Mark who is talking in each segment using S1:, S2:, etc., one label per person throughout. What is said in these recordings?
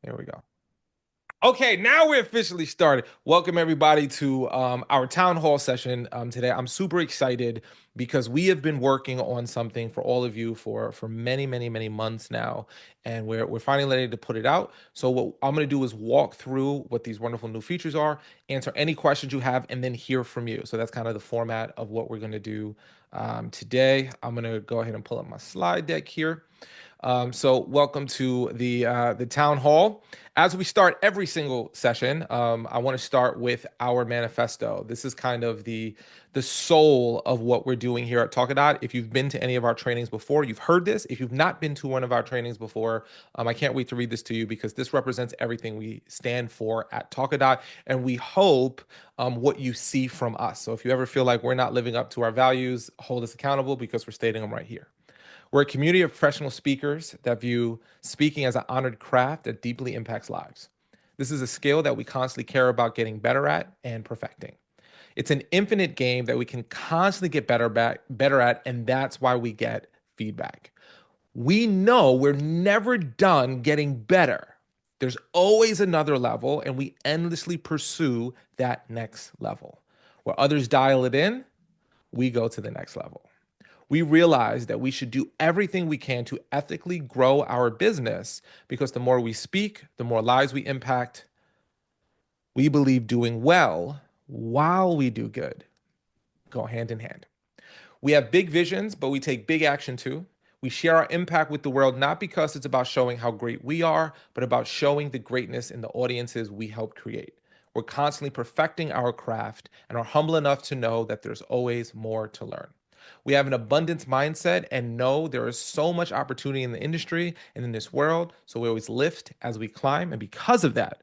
S1: There we go. Okay, now we're officially started. Welcome everybody to our town hall session today. I'm super excited because we have been working on something for all of you for many, many, many months now, and we're finally ready to put it out. So what I'm going to do is walk through what these wonderful new features are, answer any questions you have, and then hear from you. So that's kind of the format of what we're going to do today. I'm going to go ahead and pull up my slide deck here. So welcome to the town hall. As we start every single session, I want to start with our manifesto. This is kind of the soul of what we're doing here at Talkadot. If you've been to any of our trainings before, you've heard this. If you've not been to one of our trainings before, I can't wait to read this to you because this represents everything we stand for at Talkadot, and we hope what you see from us. So if you ever feel like we're not living up to our values, hold us accountable because we're stating them right here. We're a community of professional speakers that view speaking as an honored craft that deeply impacts lives. This is a skill that we constantly care about getting better at and perfecting. It's an infinite game that we can constantly get better at, and that's why we get feedback. We know we're never done getting better. There's always another level, and we endlessly pursue that next level. Where others dial it in, we go to the next level. We realize that we should do everything we can to ethically grow our business because the more we speak, the more lives we impact. We believe doing well while we do good go hand in hand. We have big visions, but we take big action too. We share our impact with the world not because it's about showing how great we are, but about showing the greatness in the audiences we help create. We're constantly perfecting our craft and are humble enough to know that there's always more to learn. We have an abundance mindset and know there is so much opportunity in the industry and in this world. So we always lift as we climb. And because of that,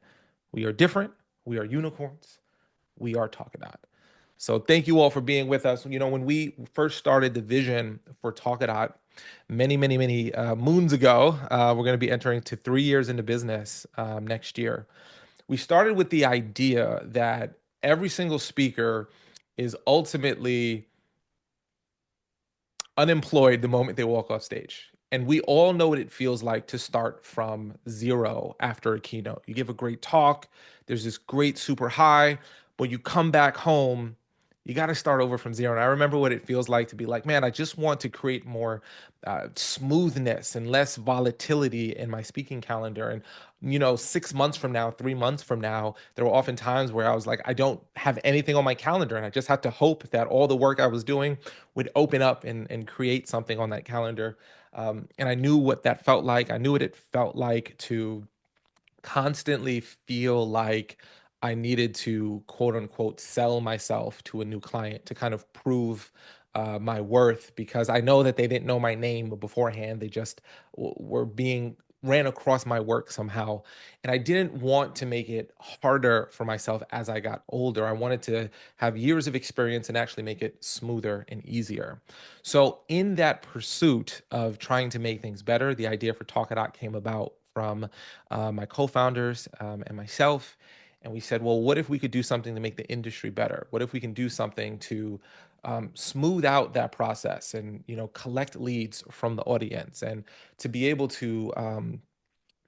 S1: we are different. We are unicorns. We are Talkadot. So thank you all for being with us. You know, when we first started the vision for Talkadot many, many, many moons ago, we're going to be entering to 3 years into business next year. We started with the idea that every single speaker is ultimately unemployed the moment they walk off stage. And we all know what it feels like to start from zero after a keynote. You give a great talk, there's this great super high, but you come back home, you got to start over from zero. And I remember what it feels like to be like, man, I just want to create more smoothness and less volatility in my speaking calendar. And, 6 months from now, 3 months from now, there were often times where I was like, I don't have anything on my calendar. And I just had to hope that all the work I was doing would open up and create something on that calendar. And I knew what that felt like. I knew what it felt like to constantly feel like I needed to quote unquote sell myself to a new client to kind of prove my worth because I know that they didn't know my name beforehand. They just were being ran across my work somehow. And I didn't want to make it harder for myself as I got older. I wanted to have years of experience and actually make it smoother and easier. So, in that pursuit of trying to make things better, the idea for Talkadot came about from my co-founders and myself, and we said, well, what if we could do something to make the industry better? What if we can do something to smooth out that process and collect leads from the audience and to be able to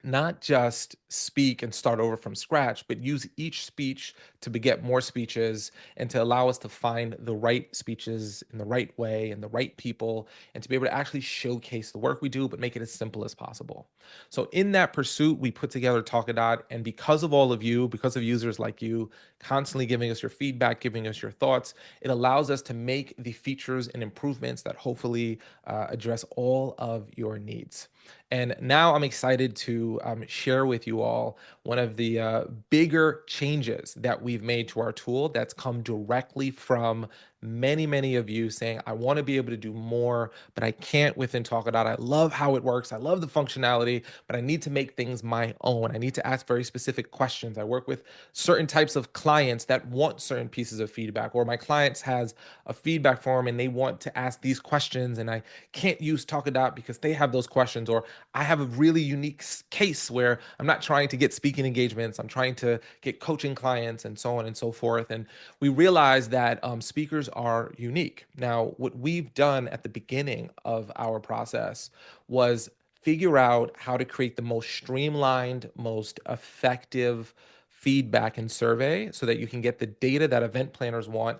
S1: not just speak and start over from scratch, but use each speech to beget more speeches and to allow us to find the right speeches in the right way and the right people and to be able to actually showcase the work we do, but make it as simple as possible. So, in that pursuit, we put together Talkadot. And because of all of you, because of users like you constantly giving us your feedback, giving us your thoughts, it allows us to make the features and improvements that hopefully address all of your needs. And now I'm excited to share with you all one of the bigger changes that we've made to our tool that's come directly from many, many of you saying, I want to be able to do more, but I can't within Talkadot. I love how it works. I love the functionality, but I need to make things my own. I need to ask very specific questions. I work with certain types of clients that want certain pieces of feedback, or my clients has a feedback form and they want to ask these questions, and I can't use Talkadot because they have those questions, or I have a really unique case where I'm not trying to get speaking engagements, I'm trying to get coaching clients and so on and so forth. And we realize that speakers are unique. Now, what we've done at the beginning of our process was figure out how to create the most streamlined, most effective feedback and survey so that you can get the data that event planners want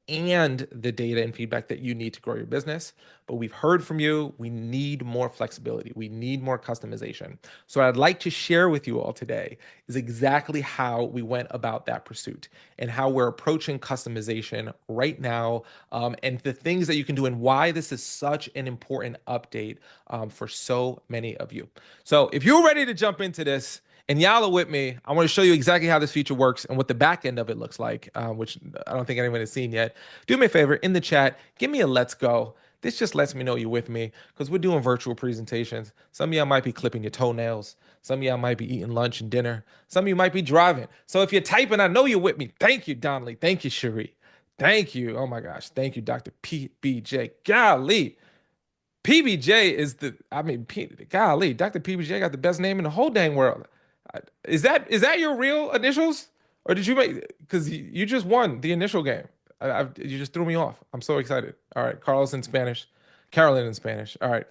S1: and the data and feedback that you need to grow your business. But we've heard from you. We need more flexibility. We need more customization. So, what I'd like to share with you all today is exactly how we went about that pursuit and how we're approaching customization right now, and the things that you can do and why this is such an important update for so many of you. So, if you're ready to jump into this, and y'all are with me, I want to show you exactly how this feature works and what the back end of it looks like, which I don't think anyone has seen yet. Do me a favor in the chat, give me a let's go. This just lets me know you're with me because we're doing virtual presentations. Some of y'all might be clipping your toenails. Some of y'all might be eating lunch and dinner. Some of you might be driving. So if you're typing, I know you're with me. Thank you, Donnelly. Thank you, Cherie. Thank you. Oh my gosh. Thank you, Dr. PBJ. Golly. PBJ is golly, Dr. PBJ got the best name in the whole dang world. Is that your real initials, or did you make? Because you just won the initial game. You just threw me off. I'm so excited. All right, Carlos in Spanish, Carolyn in Spanish. All right,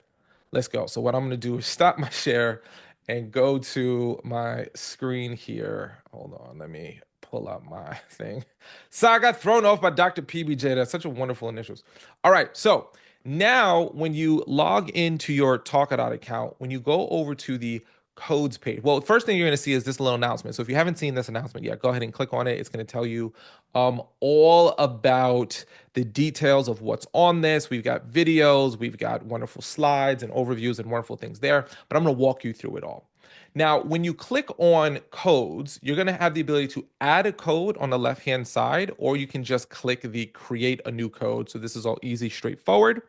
S1: let's go. So what I'm gonna do is stop my share and go to my screen here. Hold on, let me pull up my thing. So I got thrown off by Dr. PBJ. That's such a wonderful initials. All right, so now when you log into your Talkadot account, when you go over to the codes page, well, first thing you're going to see is this little announcement. So if you haven't seen this announcement yet, go ahead and click on it. It's going to tell you all about the details of what's on this. We've got videos, we've got wonderful slides and overviews and wonderful things there, but I'm going to walk you through it all. Now, when you click on codes, you're going to have the ability to add a code on the left-hand side, or you can just click the create a new code. So this is all easy, straightforward.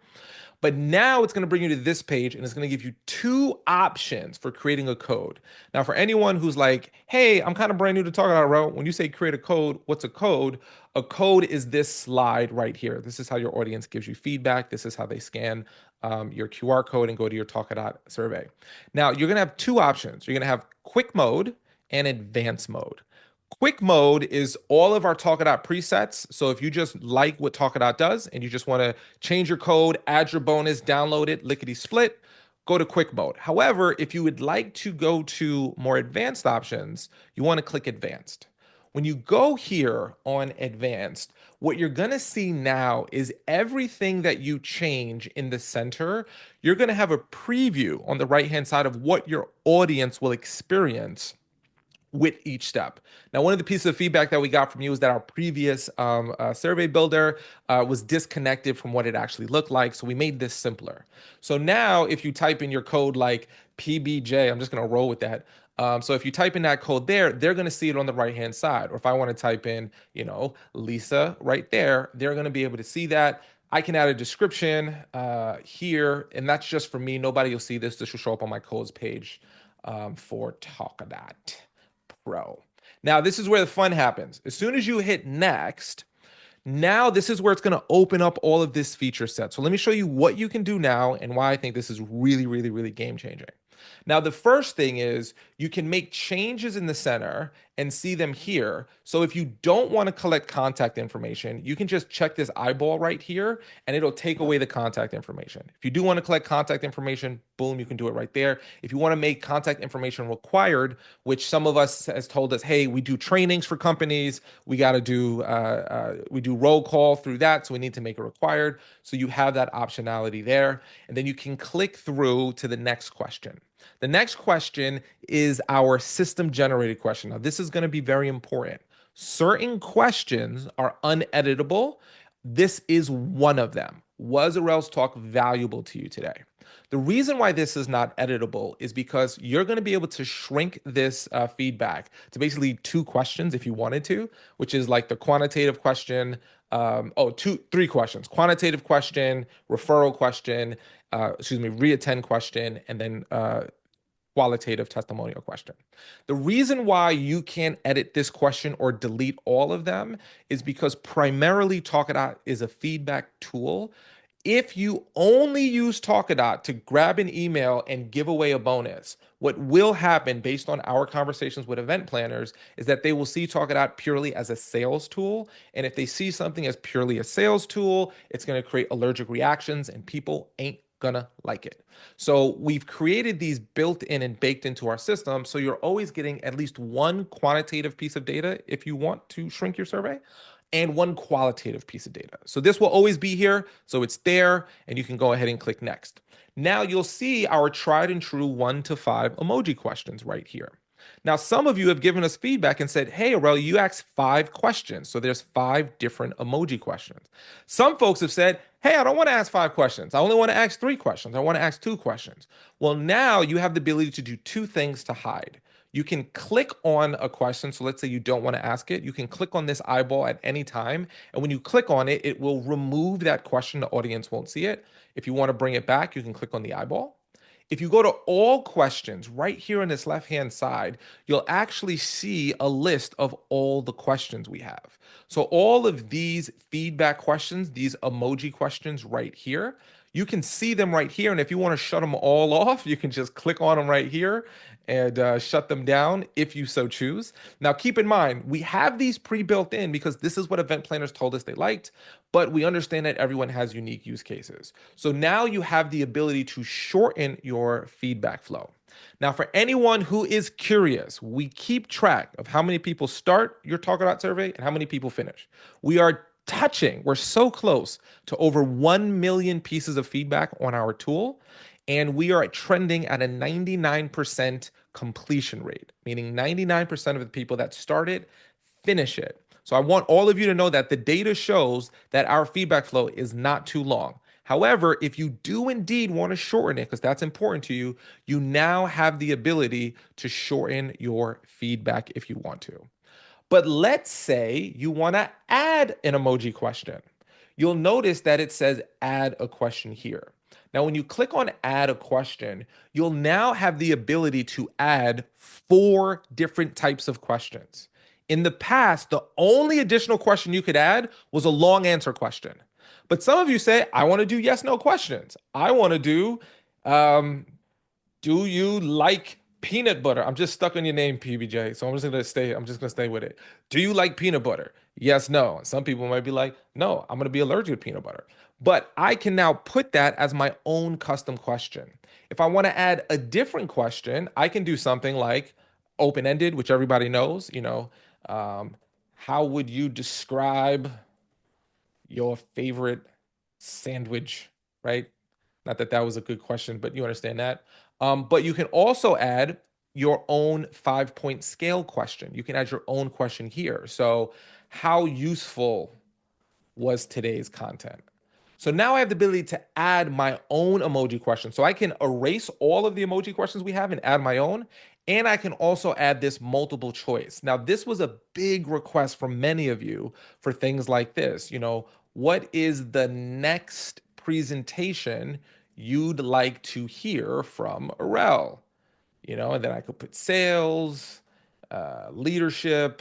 S1: But now it's going to bring you to this page and it's going to give you two options for creating a code. Now, for anyone who's like, hey, I'm kind of brand new to Talkadot, Row, when you say create a code, what's a code? A code is this slide right here. This is how your audience gives you feedback. This is how they scan your QR code and go to your Talkadot survey. Now, you're going to have two options. You're going to have quick mode and advanced mode. Quick mode is all of our Talkadot presets. So if you just like what Talkadot does and you just want to change your code, add your bonus, download it, lickety split, go to quick mode. However, if you would like to go to more advanced options, you want to click advanced. When you go here on advanced, what you're going to see now is everything that you change in the center, you're going to have a preview on the right-hand side of what your audience will experience with each step. Now, one of the pieces of feedback that we got from you is that our previous survey builder was disconnected from what it actually looked like. So we made this simpler. So now if you type in your code like PBJ, I'm just going to roll with that. So if you type in that code there, they're going to see it on the right-hand side. Or if I want to type in, Lisa right there, they're going to be able to see that. I can add a description here, and that's just for me. Nobody will see this. This will show up on my codes page for Talkadot Pro. Now, this is where the fun happens. As soon as you hit next, now this is where it's going to open up all of this feature set. So let me show you what you can do now and why I think this is really, really, really game changing. Now, the first thing is you can make changes in the center and see them here. So if you don't want to collect contact information, you can just check this eyeball right here and it'll take away the contact information. If you do want to collect contact information, boom, you can do it right there. If you want to make contact information required, which some of us has told us, hey, we do trainings for companies, we got to do, we do roll call through that, so we need to make it required. So you have that optionality there. And then you can click through to the next question. The next question is our system generated question. Now, this is going to be very important. Certain questions are uneditable. This is one of them. Was or else talk valuable to you today? The reason why this is not editable is because you're going to be able to shrink this feedback to basically two questions if you wanted to, which is like the quantitative question. Three questions: quantitative question, referral question, reattend question, and then qualitative testimonial question. The reason why you can't edit this question or delete all of them is because primarily Talkadot is a feedback tool. If you only use Talkadot to grab an email and give away a bonus, what will happen based on our conversations with event planners is that they will see Talkadot purely as a sales tool. And if they see something as purely a sales tool, it's going to create allergic reactions and people ain't gonna like it. So we've created these built in and baked into our system. So you're always getting at least one quantitative piece of data if you want to shrink your survey, and one qualitative piece of data. So this will always be here. So it's there, and you can go ahead and click next. Now you'll see our tried and true 1 to 5 emoji questions right here. Now, some of you have given us feedback and said, hey, Aurel, you asked 5 questions. So there's 5 different emoji questions. Some folks have said, hey, I don't want to ask 5 questions. I only want to ask 3 questions. I want to ask 2 questions. Well, now you have the ability to do 2 things to hide. You can click on a question. So let's say you don't want to ask it. You can click on this eyeball at any time. And when you click on it, it will remove that question. The audience won't see it. If you want to bring it back, you can click on the eyeball. If you go to all questions right here on this left-hand side, you'll actually see a list of all the questions we have. So all of these feedback questions, these emoji questions right here, you can see them right here. And if you want to shut them all off, you can just click on them right here and shut them down if you so choose. Now, keep in mind, we have these pre-built in because this is what event planners told us they liked, but we understand that everyone has unique use cases. So now you have the ability to shorten your feedback flow. Now, for anyone who is curious, we keep track of how many people start your Talkadot survey and how many people finish. We're so close to over 1 million pieces of feedback on our tool, and we are trending at a 99% completion rate, meaning 99% of the people that start it finish it. So I want all of you to know that the data shows that our feedback flow is not too long. However, if you do indeed want to shorten it, because that's important to you, you now have the ability to shorten your feedback if you want to. But let's say you want to add an emoji question. You'll notice that it says add a question here. Now, when you click on add a question, you'll now have the ability to add 4 different types of questions. In the past, the only additional question you could add was a long answer question. But some of you say, I want to do yes, no questions. I want to um, do you like peanut butter? I'm just stuck on your name, PBJ. So I'm just gonna stay with it. Do you like peanut butter? Yes, no. Some people might be like, no, I'm gonna be allergic to peanut butter. But I can now put that as my own custom question. If I want to add a different question, I can do something like open-ended, which everybody knows, um, how would you describe your favorite sandwich, right? Not that that was a good question, but you understand that. But you can also add your own 5 point scale question. You can add your own question here. So, how useful was today's content? So now I have the ability to add my own emoji question. So I can erase all of the emoji questions we have and add my own. And I can also add this multiple choice. Now, this was a big request from many of you for things like this. What is the next presentation you'd like to hear from Arel? And then I could put sales, leadership,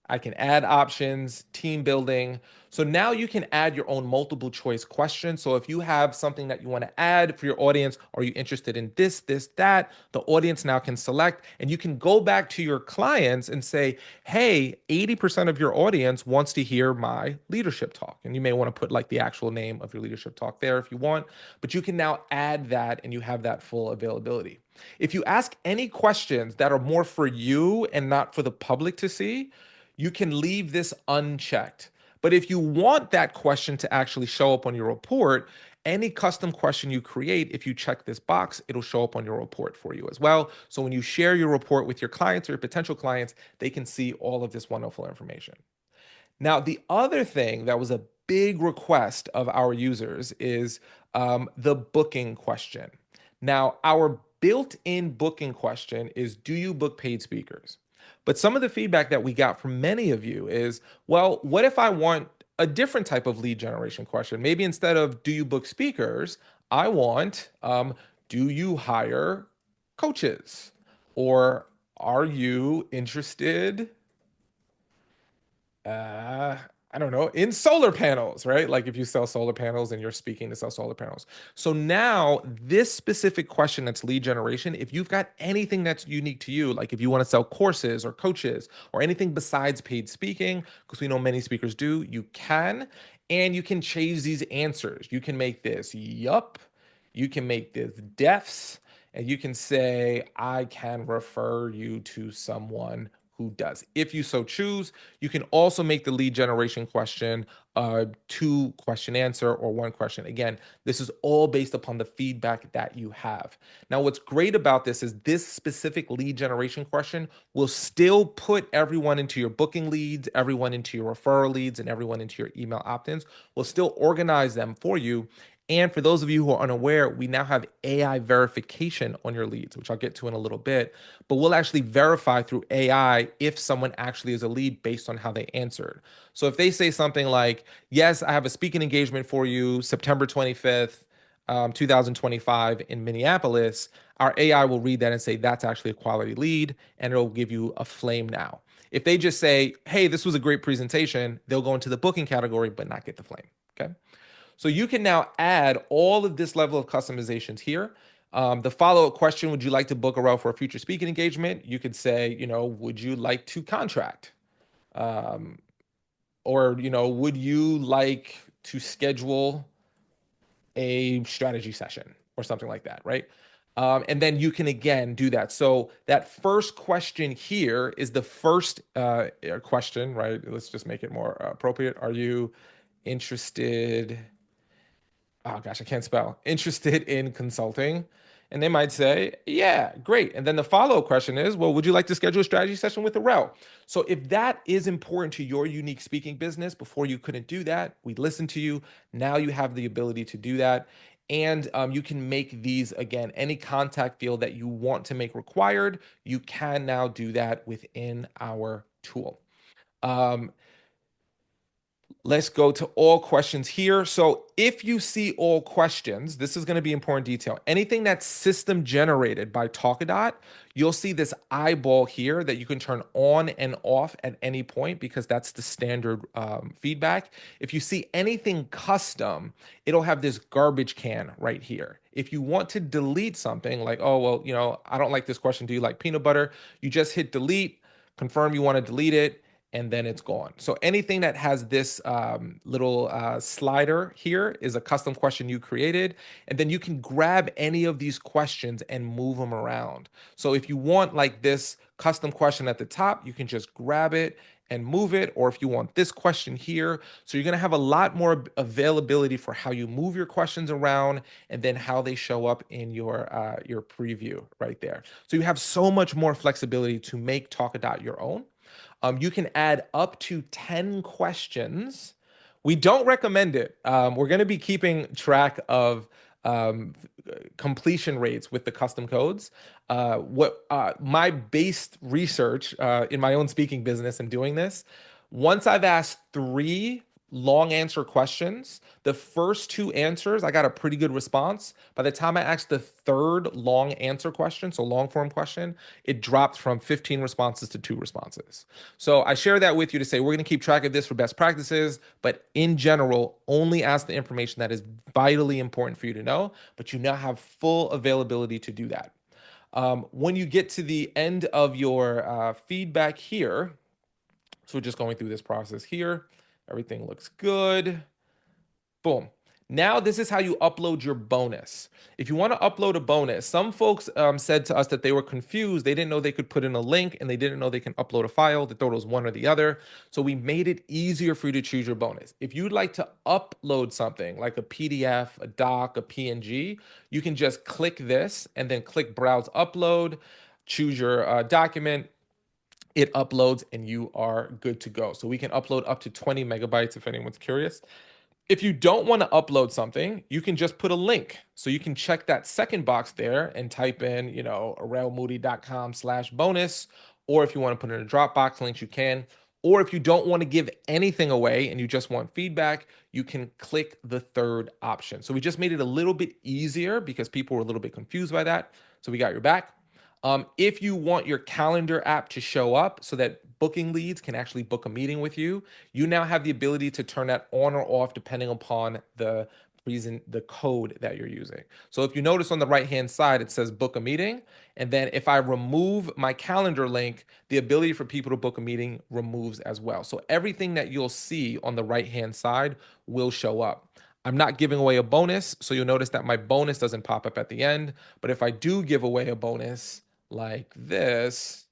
S1: I can add options, team building. So now you can add your own multiple choice question. So if you have something that you want to add for your audience, are you interested in this, that? The audience now can select, and you can go back to your clients and say, hey, 80% of your audience wants to hear my leadership talk. And you may want to put like the actual name of your leadership talk there if you want, but you can now add that and you have that full availability. If you ask any questions that are more for you and not for the public to see, you can leave this unchecked. But if you want that question to actually show up on your report, any custom question you create, if you check this box, it'll show up on your report for you as well. So when you share your report with your clients or your potential clients, they can see all of this wonderful information. Now, the other thing that was a big request of our users is the booking question. Now, our built-in booking question is, do you book paid speakers? But some of the feedback that we got from many of you is, well, what if I want a different type of lead generation question? Maybe instead of do you book speakers, I want do you hire coaches? Or are you interested uh, I don't know, in solar panels, right? Like if you sell solar panels and you're speaking to sell solar panels. So now this specific question that's lead generation, if you've got anything that's unique to you, like if you want to sell courses or coaches or anything besides paid speaking, because we know many speakers do, you can. And you can change these answers. You can make this yup, you can make this defs, and you can say, I can refer you to someone who does. If you so choose, you can also make the lead generation question two question answer or one question. Again, this is all based upon the feedback that you have. Now, what's great about this is this specific lead generation question will still put everyone into your booking leads, everyone into your referral leads, and everyone into your email opt-ins. We'll still organize them for you. And for those of you who are unaware, we now have AI verification on your leads, which I'll get to in a little bit. But we'll actually verify through AI if someone actually is a lead based on how they answered. So if they say something like, yes, I have a speaking engagement for you September 25th, 2025 in Minneapolis, our AI will read that and say that's actually a quality lead, and it'll give you a flame now. If they just say, hey, this was a great presentation, they'll go into the booking category but not get the flame. Okay. So you can now add all of this level of customizations here. The follow-up question, would you like to book a row for a future speaking engagement? You could say, would you like to contract? Um, or, would you like to schedule a strategy session or something like that, right? And then you can again do that. So that first question here is the first question, right? Let's just make it more appropriate. Are you interested? Oh gosh, I can't spell. Interested in consulting? And they might say, yeah, great. And then the follow-up question is, well, would you like to schedule a strategy session with a rel? So if that is important to your unique speaking business, before you couldn't do that, we listened to you. Now you have the ability to do that. And you can make these, again, any contact field that you want to make required, you can now do that within our tool. Um, Let's go to all questions here. So if you see all questions, this is going to be important detail. Anything that's system generated by Talkadot, you'll see this eyeball here that you can turn on and off at any point because that's the standard feedback. If you see anything custom, it'll have this garbage can right here. If you want to delete something like, oh, well, I don't like this question. Do you like peanut butter? You just hit delete, confirm you want to delete it, and then it's gone. So anything that has this little slider here is a custom question you created. And then you can grab any of these questions and move them around. So if you want like this custom question at the top, you can just grab it and move it. Or if you want this question here, so you're going to have a lot more availability for how you move your questions around and then how they show up in your preview right there. So you have so much more flexibility to make Talkadot your own. You can add up to 10 questions. We don't recommend it. We're going to be keeping track of um, completion rates with the custom codes. What my based research in my own speaking business and doing this, once I've asked three long answer questions, the first two answers, I got a pretty good response. By the time I asked the third long answer question, so long form question, it dropped from 15 responses to 2 responses. So I share that with you to say we're going to keep track of this for best practices, but in general, only ask the information that is vitally important for you to know, but you now have full availability to do that. When you get to the end of your feedback here, so we're just going through this process here, everything looks good. Boom. Now this is how you upload your bonus. If you want to upload a bonus, some folks said to us that they were confused. They didn't know they could put in a link and they didn't know they can upload a file. They thought it was one or the other. So we made it easier for you to choose your bonus. If you'd like to upload something like a PDF, a doc, a PNG, you can just click this and then click Browse Upload, choose your document, it uploads, and you are good to go. So we can upload up to 20 megabytes if anyone's curious. If you don't want to upload something, you can just put a link. So you can check that second box there and type in, arelmoody.com/bonus. Or if you want to put in a Dropbox link, you can. Or if you don't want to give anything away and you just want feedback, you can click the third option. So we just made it a little bit easier because people were a little bit confused by that. So we got your back. If you want your calendar app to show up so that booking leads can actually book a meeting with you, you now have the ability to turn that on or off depending upon the the code that you're using. So if you notice on the right hand side, it says book a meeting. And then if I remove my calendar link, the ability for people to book a meeting removes as well. So everything that you'll see on the right hand side will show up. I'm not giving away a bonus, so you'll notice that my bonus doesn't pop up at the end. But if I do give away a bonus like this,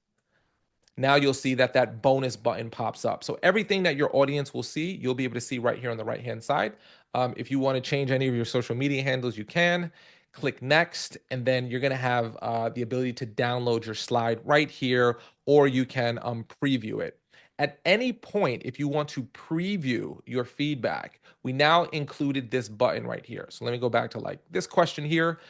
S1: now you'll see that that bonus button pops up. So everything that your audience will see, you'll be able to see right here on the right hand side. If you want to change any of your social media handles, you can click next, and then you're going to have the ability to download your slide right here, or you can preview it. At any point, if you want to preview your feedback, we now included this button right here. So let me go back to like this question here.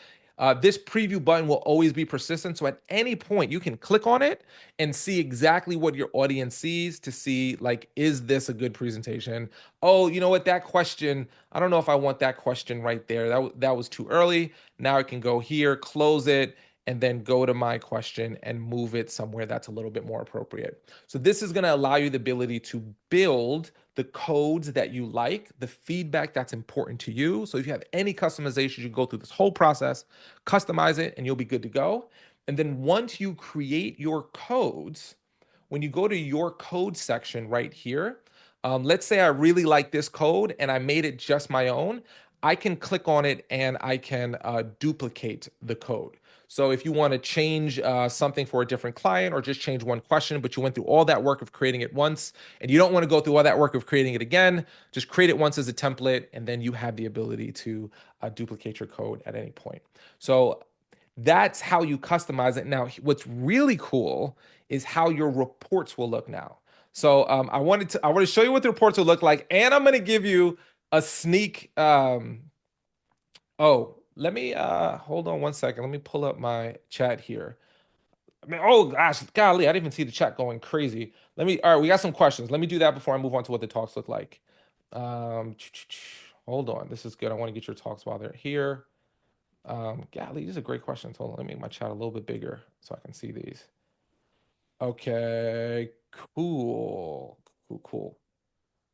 S1: This preview button will always be persistent. So at any point, you can click on it and see exactly what your audience sees to see, like, is this a good presentation? Oh, you know what? That question, I don't know if I want that question right there. That was too early. Now I can go here, close it, and then go to my question and move it somewhere that's a little bit more appropriate. So this is going to allow you the ability to build the codes that you like, the feedback that's important to you. So if you have any customizations, you go through this whole process, customize it, and you'll be good to go. And then once you create your codes, when you go to your code section right here, let's say I really like this code and I made it just my own, I can click on it and I can duplicate the code. So if you want to change something for a different client or just change one question, but you went through all that work of creating it once and you don't want to go through all that work of creating it again, just create it once as a template and then you have the ability to duplicate your code at any point. So that's how you customize it. Now, what's really cool is how your reports will look now. So I want to show you what the reports will look like, and I'm going to give you a sneak. Oh, let me hold on one second. Let me pull up my chat here. I mean, oh gosh, golly, I didn't even see the chat going crazy. All right, we got some questions. Let me do that before I move on to what the talks look like. Um, hold on, this is good. I want to get your talks while they're here. Golly, these are great questions. Hold on, let me make my chat a little bit bigger so I can see these. Okay, cool, cool.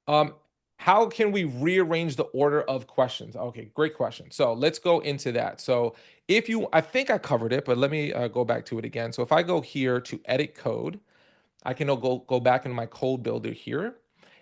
S1: Um, how can we rearrange the order of questions? Okay, great question. So let's go into that. So if you, I think I covered it, but let me go back to it again. So if I go here to edit code, I can go back into my code builder here.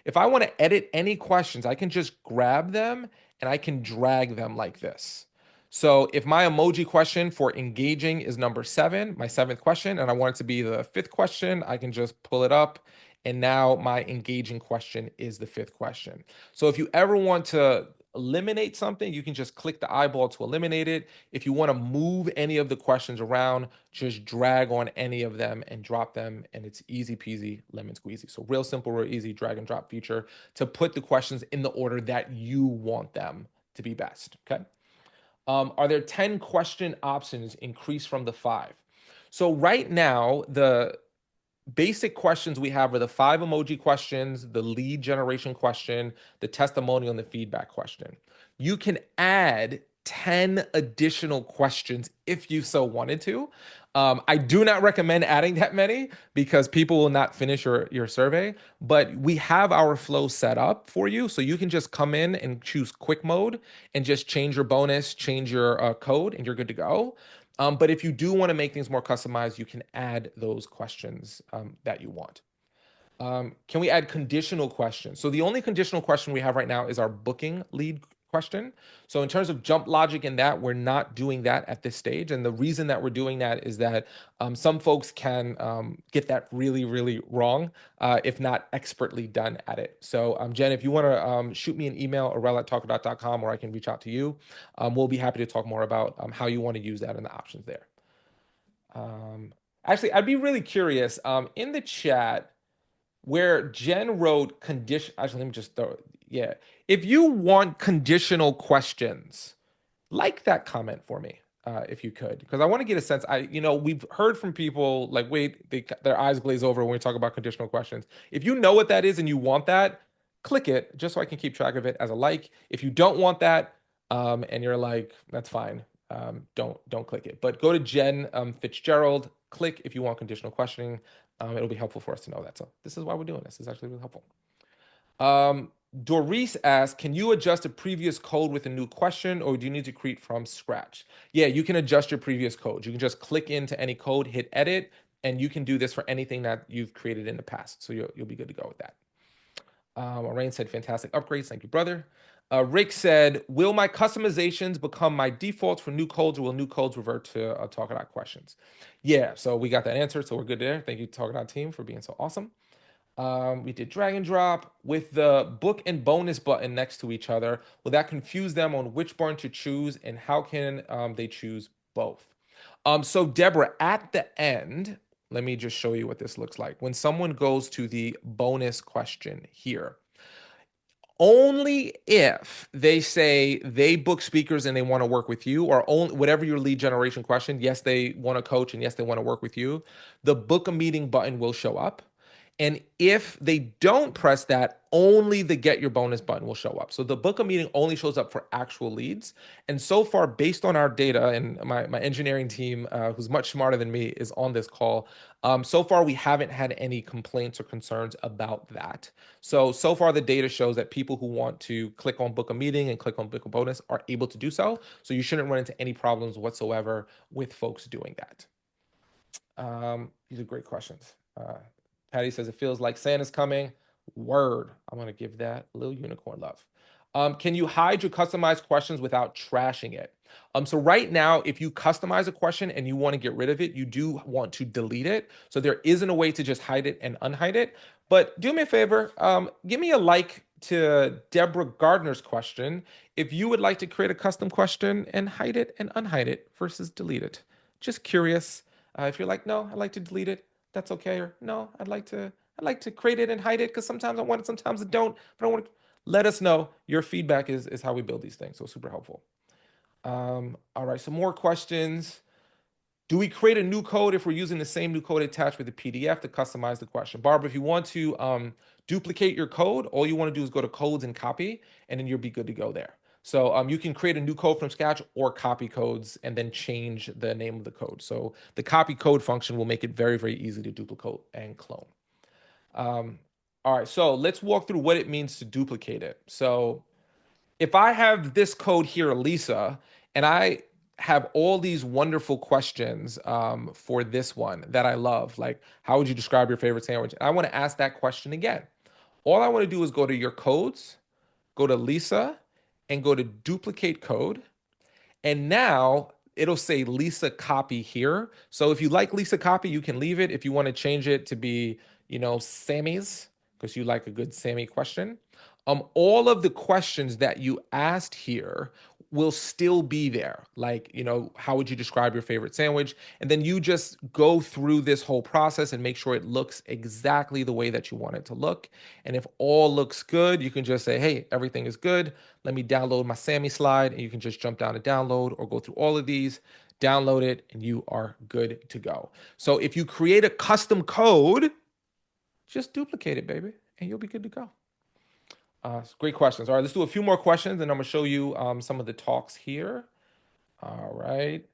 S1: If I want to edit any questions, I can just grab them and I can drag them like this. So if my emoji question for engaging is number 7, my 7th question, and I want it to be the 5th question, I can just pull it up. And now my engaging question is the 5th question. So if you ever want to eliminate something, you can just click the eyeball to eliminate it. If you want to move any of the questions around, just drag on any of them and drop them, and it's easy peasy, lemon squeezy. So real simple, real easy drag and drop feature to put the questions in the order that you want them to be best. Okay. Are there 10 question options increased from the 5? So right now, the basic questions we have are the 5 emoji questions, the lead generation question, the testimonial, and the feedback question. You can add 10 additional questions if you so wanted to. I do not recommend adding that many because people will not finish your survey, but we have our flow set up for you. So you can just come in and choose quick mode and just change your bonus, change your code, and you're good to go. But if you do want to make things more customized, you can add those questions that you want. Can we add conditional questions? So the only conditional question we have right now is our booking lead question. So in terms of jump logic in that, we're not doing that at this stage. And the reason that we're doing that is that some folks can get that really, really wrong, if not expertly done at it. So Jen, if you want to shoot me an email, aurel@talkadot.com, or I can reach out to you, we'll be happy to talk more about how you want to use that and the options there. Actually, I'd be really curious in the chat where Jen wrote condition. Actually, let me just throw. Yeah, if you want conditional questions, like that comment for me, if you could, because I want to get a sense. We've heard from people like, wait, their eyes glaze over when we talk about conditional questions. If you know what that is and you want that, click it just so I can keep track of it as a like. If you don't want that, and you're like, that's fine. Don't click it. But go to Jen Fitzgerald. Click if you want conditional questioning. It'll be helpful for us to know that. So this is why we're doing this. It's actually really helpful. Doris asks, can you adjust a previous code with a new question, or do you need to create from scratch? Yeah, you can adjust your previous code. You can just click into any code, hit edit, and you can do this for anything that you've created in the past. So you'll be good to go with that. Rain said, fantastic upgrades. Thank you, brother. Rick said, will my customizations become my defaults for new codes, or will new codes revert to Talkadot questions? Yeah, so we got that answer. So we're good there. Thank you, Talkadot team, for being so awesome. We did drag and drop with the book and bonus button next to each other. Will that confuse them on which button to choose, and how can they choose both? So Deborah, at the end, let me just show you what this looks like. When someone goes to the bonus question here, only if they say they book speakers and they want to work with you, or only whatever your lead generation question, yes, they want to coach and yes, they want to work with you, the book a meeting button will show up. And if they don't press that, only the get your bonus button will show up. So the book a meeting only shows up for actual leads. And so far, based on our data, and my engineering team, who's much smarter than me, is on this call. So far, we haven't had any complaints or concerns about that. So far, the data shows that people who want to click on book a meeting and click on book a bonus are able to do so. So you shouldn't run into any problems whatsoever with folks doing that. These are great questions. Patty says it feels like Santa's coming. Word. I'm gonna give that a little unicorn love. Can you hide your customized questions without trashing it? So right now, if you customize a question and you want to get rid of it, you do want to delete it. So there isn't a way to just hide it and unhide it. But do me a favor, give me a like to Deborah Gardner's question if you would like to create a custom question and hide it and unhide it versus delete it. Just curious. If you're like, no, I like to delete it, that's okay. Or no, I'd like to create it and hide it because sometimes I want it, sometimes I don't. But I want to let us know. Your feedback is how we build these things. So super helpful. All right, some more questions. Do we create a new code if we're using the same new code attached with the PDF to customize the question? Barbara, if you want to duplicate your code, all you want to do is go to codes and copy, and then you'll be good to go there. So you can create a new code from scratch or copy codes and then change the name of the code. So the copy code function will make it very, very easy to duplicate and clone. All right, so let's walk through what it means to duplicate it. So if I have this code here, Lisa, and I have all these wonderful questions for this one that I love, like how would you describe your favorite sandwich? And I want to ask that question again. All I want to do is go to your codes, go to Lisa, and go to duplicate code. And now it'll say Lisa copy here. So if you like Lisa copy, you can leave it. If you want to change it to be, Sammy's, because you like a good Sammy question. All of the questions that you asked here will still be there. Like, how would you describe your favorite sandwich? And then you just go through this whole process and make sure it looks exactly the way that you want it to look. And if all looks good, you can just say, hey, everything is good. Let me download my Sammy slide. And you can just jump down to download or go through all of these, download it, and you are good to go. So if you create a custom code, just duplicate it, baby, and you'll be good to go. Great questions. All right, let's do a few more questions, and I'm gonna show you some of the talks here. All right.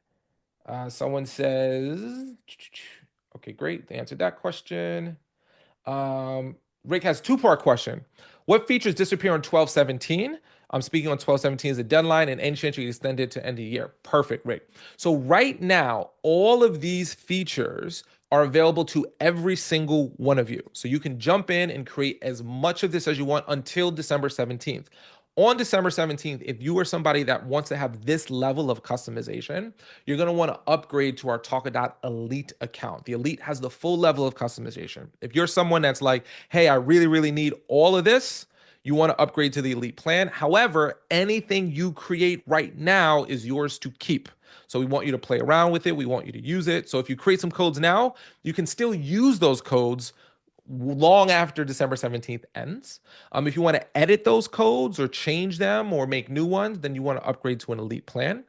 S1: Someone says, okay, great. They answered that question. Rick has two-part question. What features disappear on 12/17? I'm speaking on 12/17 as a deadline, and any chance you can extend it to end of the year. Perfect, Rick. So right now, all of these features are available to every single one of you. So you can jump in and create as much of this as you want until December 17th. On December 17th, if you are somebody that wants to have this level of customization, you're going to want to upgrade to our Talkadot Elite account. The Elite has the full level of customization. If you're someone that's like, hey, I really, really need all of this, you want to upgrade to the Elite plan. However, anything you create right now is yours to keep. So we want you to play around with it. We want you to use it. So if you create some codes now, you can still use those codes long after December 17th ends. If you want to edit those codes or change them or make new ones, then you want to upgrade to an Elite plan.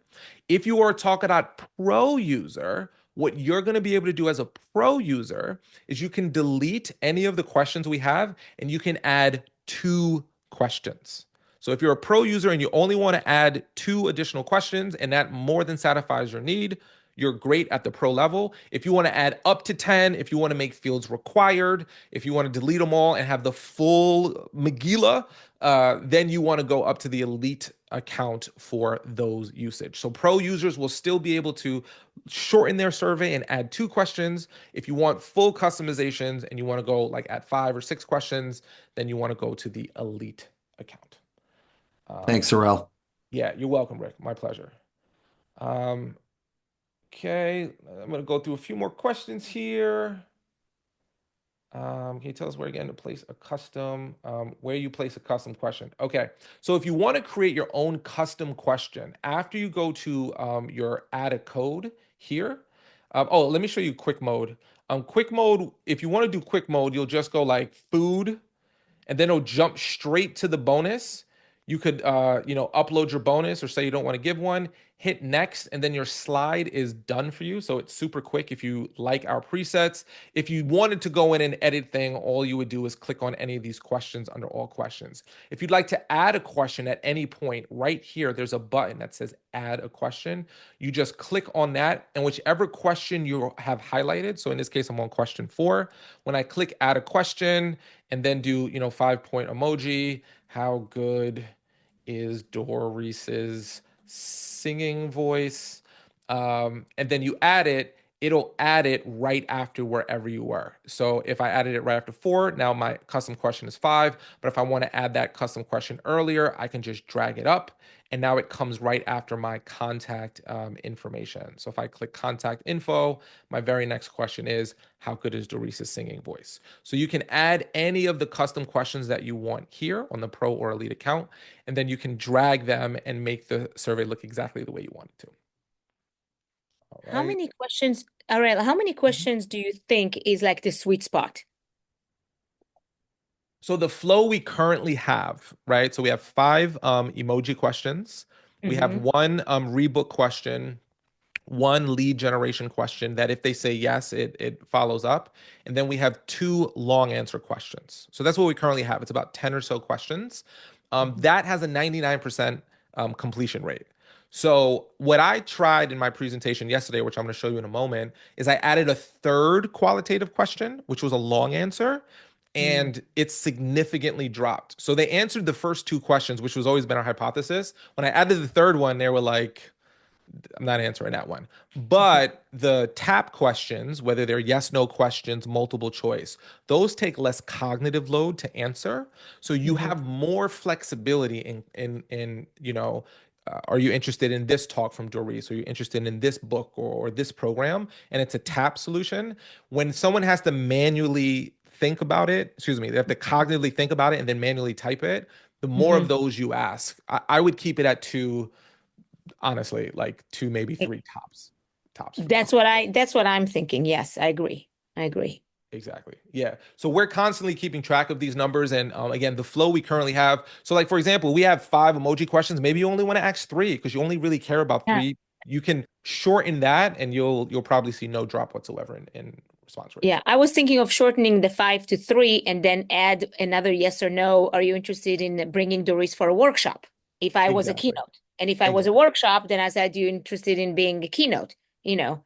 S1: If you are a Talkadot Pro user, what you're going to be able to do as a pro user is you can delete any of the questions we have and you can add 2 questions. So if you're a pro user and you only want to add 2 additional questions and that more than satisfies your need, you're great at the pro level. If you want to add up to 10, if you want to make fields required, if you want to delete them all and have the full Megillah, then you want to go up to the elite account for those usage. So pro users will still be able to shorten their survey and add 2 questions. If you want full customizations and you want to go like at 5 or 6 questions, then you want to go to the elite account.
S2: Thanks,
S1: Um,
S2: Sorrel.
S1: yeah, you're welcome, Rick. My pleasure. Um, okay, I'm gonna go through a few more questions here. Can you tell us where again to place a custom, where you place a custom question? Okay, so if you want to create your own custom question, after you go to your add a code here, oh, let me show you quick mode. Quick mode, if you want to do quick mode, you'll just go like food and then it'll jump straight to the bonus. You could, upload your bonus or say you don't want to give one, hit next, and then your slide is done for you. So it's super quick if you like our presets. If you wanted to go in and edit thing, all you would do is click on any of these questions under all questions. If you'd like to add a question at any point, right here, there's a button that says add a question. You just click on that, and whichever question you have highlighted, so in this case, I'm on question 4. When I click add a question, and then do 5 point emoji. How good is Doris's singing voice? And then you add it, it'll add it right after wherever you were. So if I added it right after 4, now my custom question is 5. But if I want to add that custom question earlier, I can just drag it up. And now it comes right after my contact information. So if I click contact info, my very next question is, how good is Doris's singing voice? So you can add any of the custom questions that you want here on the pro or elite account, and then you can drag them and make the survey look exactly the way you want it to. All
S3: How
S1: right.
S3: many questions, Ariel, how many questions do you think is like the sweet spot?
S1: So the flow we currently have, right? So we have 5 emoji questions. We have
S3: Mm-hmm.
S1: one rebook question, one lead generation question that if they say yes, it follows up. And then we have 2 long answer questions. So that's what we currently have. It's about 10 or so questions. That has a 99% completion rate. So what I tried in my presentation yesterday, which I'm going to show you in a moment, is I added a third qualitative question, which was a long answer,
S3: Mm-hmm.
S1: and it significantly dropped. So they answered the first 2 questions, which was always been our hypothesis. When I added the third one, they were like, I'm not answering that one. But the tap questions, whether they're yes, no questions, multiple choice, those take less cognitive load to answer. So you
S3: Mm-hmm.
S1: have more flexibility are you interested in this talk from Doris? Are you interested in this book or this program? And it's a tap solution. When someone has to manually think about it, excuse me, they have to cognitively think about it and then manually type it, the more of
S3: Mm-hmm.
S1: those you ask. I would keep it at 2, honestly, like 2, maybe 3 tops. Tops for me.
S3: That's what I'm thinking. Yes, I agree. I agree.
S1: Exactly. Yeah. So we're constantly keeping track of these numbers. And again, the flow we currently have. So, like, for example, we have 5 emoji questions. Maybe you only want to ask 3 because you only really care about
S3: Yeah.
S1: 3. You can shorten that and you'll probably see no drop whatsoever in response rates.
S3: Yeah, I was thinking of shortening the 5 to 3 and then add another yes or no. Are you interested in bringing Doris for a workshop? If I was a
S1: Exactly.
S3: keynote. And if I was a
S1: Exactly.
S3: workshop, then I said, you interested in being a keynote?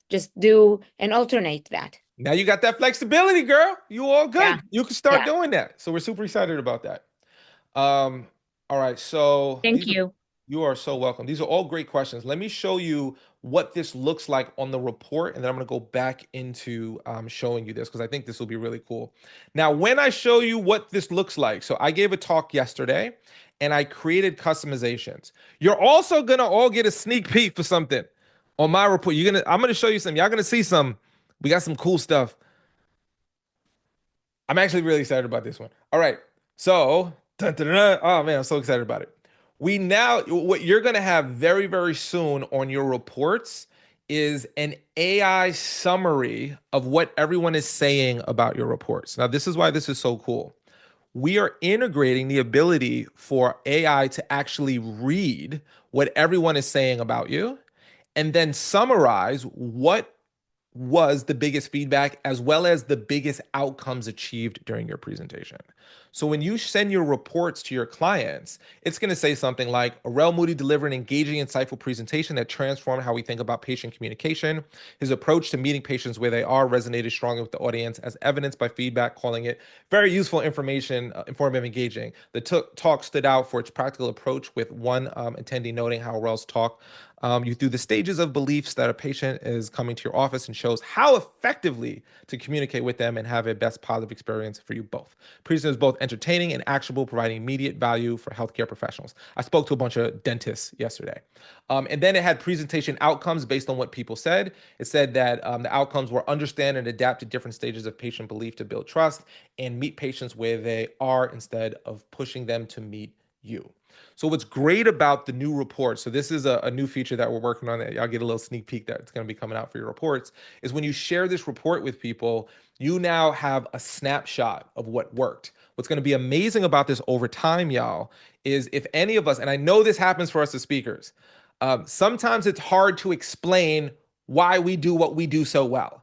S3: Just do and alternate that.
S1: Now you got that flexibility, girl. You all
S3: Yeah.
S1: good. You can start
S3: Yeah.
S1: doing that. So we're super excited about that. Um, all right. So
S3: Thank you.
S1: you are so welcome. These are all great questions. Let me show you what this looks like on the report, and then I'm going to go back into showing you this because I think this will be really cool. Now, when I show you what this looks like, so I gave a talk yesterday and I created customizations. You're also going to all get a sneak peek for something on my report. I'm going to show you some. Y'all going to see some. We got some cool stuff. I'm actually really excited about this one. All right. So, dun, dun, dun, dun. Oh man, I'm so excited about it. What you're going to have very, very soon on your reports is an AI summary of what everyone is saying about your reports. Now, this is why this is so cool. We are integrating the ability for AI to actually read what everyone is saying about you and then summarize what was the biggest feedback as well as the biggest outcomes achieved during your presentation. So when you send your reports to your clients, it's going to say something like Aurel Moody delivered an engaging, insightful presentation that transformed how we think about patient communication. His approach to meeting patients where they are resonated strongly with the audience, as evidenced by feedback calling it very useful information, informative, engaging. The talk stood out for its practical approach, with one attendee noting how Aurel's talk you through the stages of beliefs that a patient is coming to your office and shows how effectively to communicate with them and have a best positive experience for you both. Presentation is both entertaining and actionable, providing immediate value for healthcare professionals. I spoke to a bunch of dentists yesterday. And then it had presentation outcomes based on what people said. It said that the outcomes were understand and adapt to different stages of patient belief to build trust and meet patients where they are instead of pushing them to meet you. So what's great about the new reports, so this is a new feature that we're working on that I'll get a little sneak peek that it's going to be coming out for your reports, is when you share this report with people, you now have a snapshot of what worked. What's going to be amazing about this over time, y'all, is if any of us, and I know this happens for us as speakers, sometimes it's hard to explain why we do what we do so well.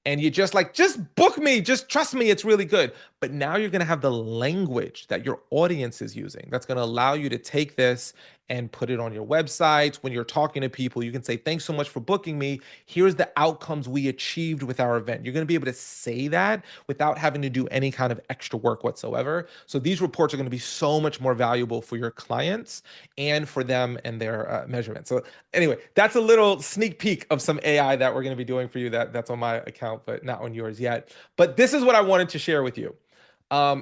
S1: And you're just like, just book me, just trust me, it's really good. But now you're going to have the language that your audience is using. That's going to allow you to take this and put it on your website. When you're talking to people, you can say, thanks so much for booking me. Here's the outcomes we achieved with our event. You're going to be able to say that without having to do any kind of extra work whatsoever. So these reports are going to be so much more valuable for your clients and for them and their measurement. So anyway, that's a little sneak peek of some AI that we're going to be doing for you that's on my account, but not on yours yet. But this is what I wanted to share with you.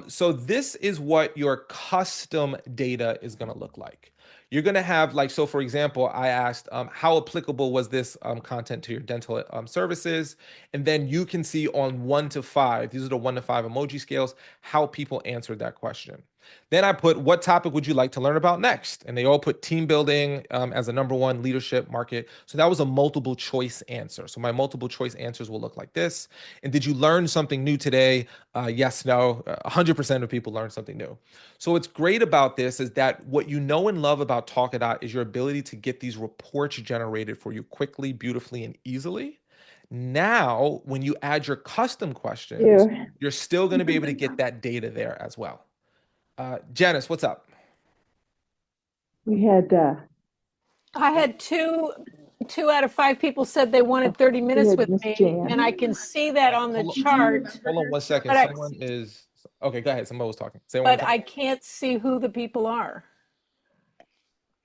S1: So this is what your custom data is going to look like. You're going to have like, so for example, I asked how applicable was this content to your dental services? And then you can see on 1 to 5, these are the 1 to 5 emoji scales, how people answered that question. Then I put, what topic would you like to learn about next? And they all put team building as a number one, leadership, market. So that was a multiple choice answer. So my multiple choice answers will look like this. And did you learn something new today? Yes, no. 100% of people learn something new. So what's great about this is that what you know and love about Talkadot is your ability to get these reports generated for you quickly, beautifully, and easily. Now, when you add your custom questions,
S2: You.
S1: you're still going to be able to get that data there as well. Janice, what's up?
S2: We had
S4: I had two out of five people said they wanted 30
S2: we
S4: minutes
S2: had
S4: with
S2: Miss
S4: me, and I
S2: Jan.
S4: can see that on the chart,
S1: Hold on 1 second.
S4: but I
S1: Someone is okay. Go ahead. Someone was talking. Say it one more
S4: but
S1: time.
S4: I can't see who the people are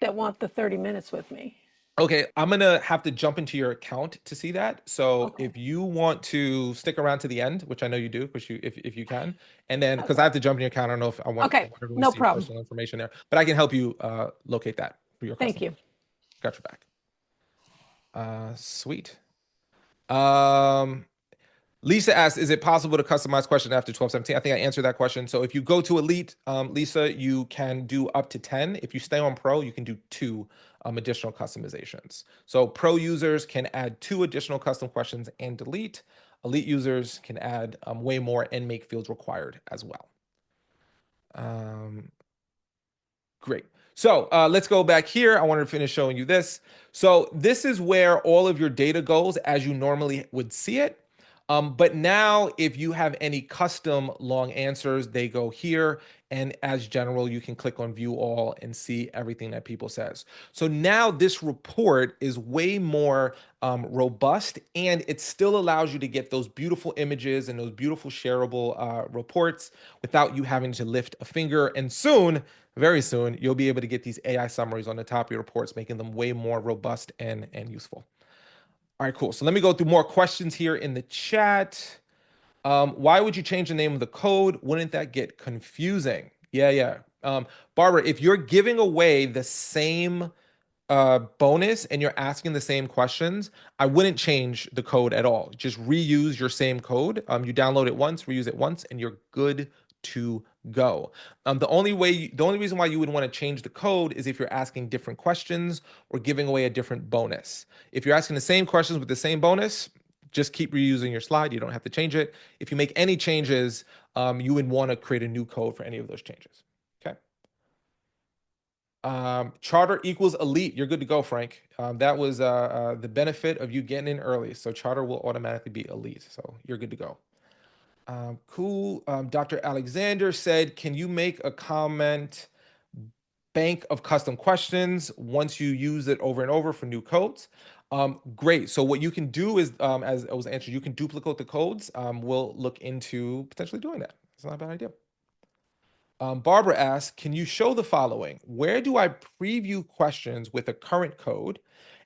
S4: that want the 30 minutes with me.
S1: Okay, I'm gonna have to jump into your account to see that. So
S4: Okay.
S1: if you want to stick around to the end, which I know you do, because if you can, and then because
S4: Okay.
S1: I have to jump in your account, I don't know if I
S4: Okay.
S1: want everyone to
S4: No
S1: see your
S4: problem.
S1: personal information there, but I can help you locate that for your
S4: Thank
S1: custom.
S4: you.
S1: Got your back. Sweet. Um, Lisa asked, is it possible to customize question after 1217? I think I answered that question. So if you go to Elite, Lisa, you can do up to 10. If you stay on Pro, you can do two additional customizations. So Pro users can add two additional custom questions and delete. Elite users can add way more and make fields required as well. Um, Great. So let's go back here. I wanted to finish showing you this. So this is where all of your data goes as you normally would see it. But now if you have any custom long answers, they go here. And as general, you can click on view all and see everything that people says. So now this report is way more robust, and it still allows you to get those beautiful images and those beautiful shareable reports without you having to lift a finger. And soon, very soon, you'll be able to get these AI summaries on the top of your reports, making them way more robust and useful. All right, cool. So let me go through more questions here in the chat. Why would you change the name of the code? Wouldn't that get confusing? Yeah, yeah. Barbara, if you're giving away the same bonus and you're asking the same questions, I wouldn't change the code at all. Just reuse your same code. You download it once, reuse it once, and you're good to go. The only reason why you would want to change the code is if you're asking different questions or giving away a different bonus. If you're asking the same questions with the same bonus, just keep reusing your slide. You don't have to change it. If you make any changes, you would want to create a new code for any of those changes. Okay. Charter equals elite. You're good to go, Frank. That was the benefit of you getting in early. So charter will automatically be elite. So you're good to go. Cool. Dr. Alexander said, can you make a comment bank of custom questions once you use it over and over for new codes? Great. So what you can do is, as it was answered, you can duplicate the codes. We'll look into potentially doing that. It's not a bad idea. Barbara asks, can you show the following? Where do I preview questions with a current code?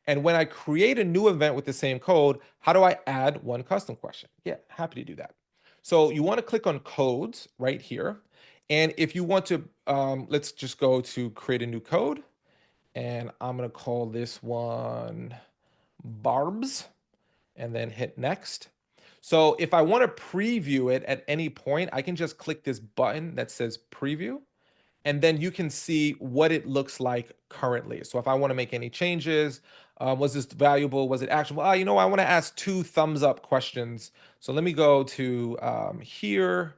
S1: And when I create a new event with the same code, how do I add one custom question? Yeah, happy to do that. So you want to click on codes right here. And if you want to, let's just go to create a new code. And I'm going to call this one Barbs and then hit next. So if I want to preview it at any point, I can just click this button that says preview, and then you can see what it looks like currently. So if I want to make any changes, was this valuable? Was it actionable? I want to ask 2 thumbs up questions. So let me go to here,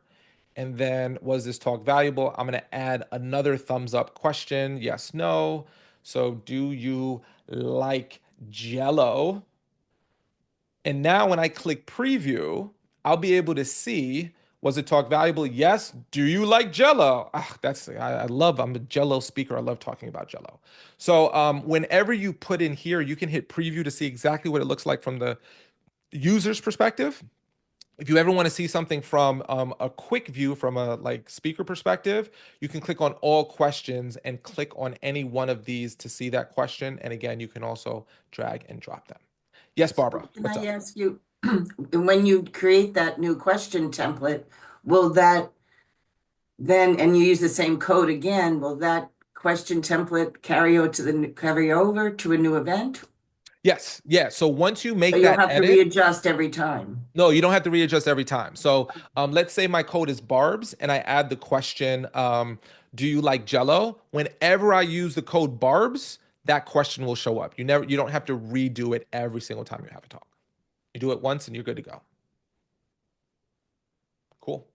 S1: and then was this talk valuable? I'm going to add another thumbs up question. Yes, no. So do you like Jello? And now when I click preview, I'll be able to see, was the talk valuable? Yes. Do you like Jello? Ah, I'm a Jello speaker. I love talking about Jello. So whenever you put in here, you can hit preview to see exactly what it looks like from the user's perspective. If you ever want to see something from a quick view from a speaker perspective, you can click on all questions and click on any one of these to see that question. And again, you can also drag and drop them. Yes, Barbara,
S5: Can
S1: what's
S5: I
S1: up?
S5: ask you, when you create that new question template, will that then, and you use the same code again, will that question template carry over to a new event?
S1: Yes, yeah. So once you
S5: So
S1: make
S5: you'll
S1: that
S5: have to
S1: edit,
S5: readjust every time.
S1: no, you don't have to readjust every time. So let's say my code is Barbs and I add the question, do you like Jello? Whenever I use the code Barbs, that question will show up. You don't have to redo it every single time you have a talk. You do it once and you're good to go. Cool.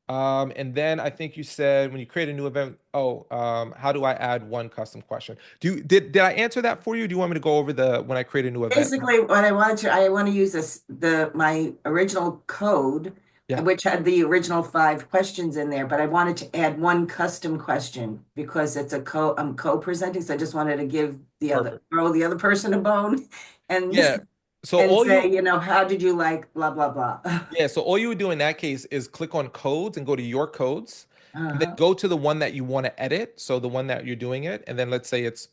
S1: And then I think you said when you create a new event, how do I add one custom question? Did I answer that for you? Do you want me to go over when I create a new event?
S5: Basically, what I want to use my original code,
S1: Yeah.
S5: which had the original 5 questions in there, but I wanted to add one custom question because I'm co-presenting, so I just wanted to give
S1: Perfect.
S5: throw the other person a bone and
S1: Yeah. So
S5: and
S1: all
S5: say,
S1: you
S5: how did you like blah blah blah.
S1: Yeah, so all you would do in that case is click on codes and go to your codes, and then
S5: Uh-huh.
S1: go to the one that you want to edit. So the one that you're doing it, and then let's say it's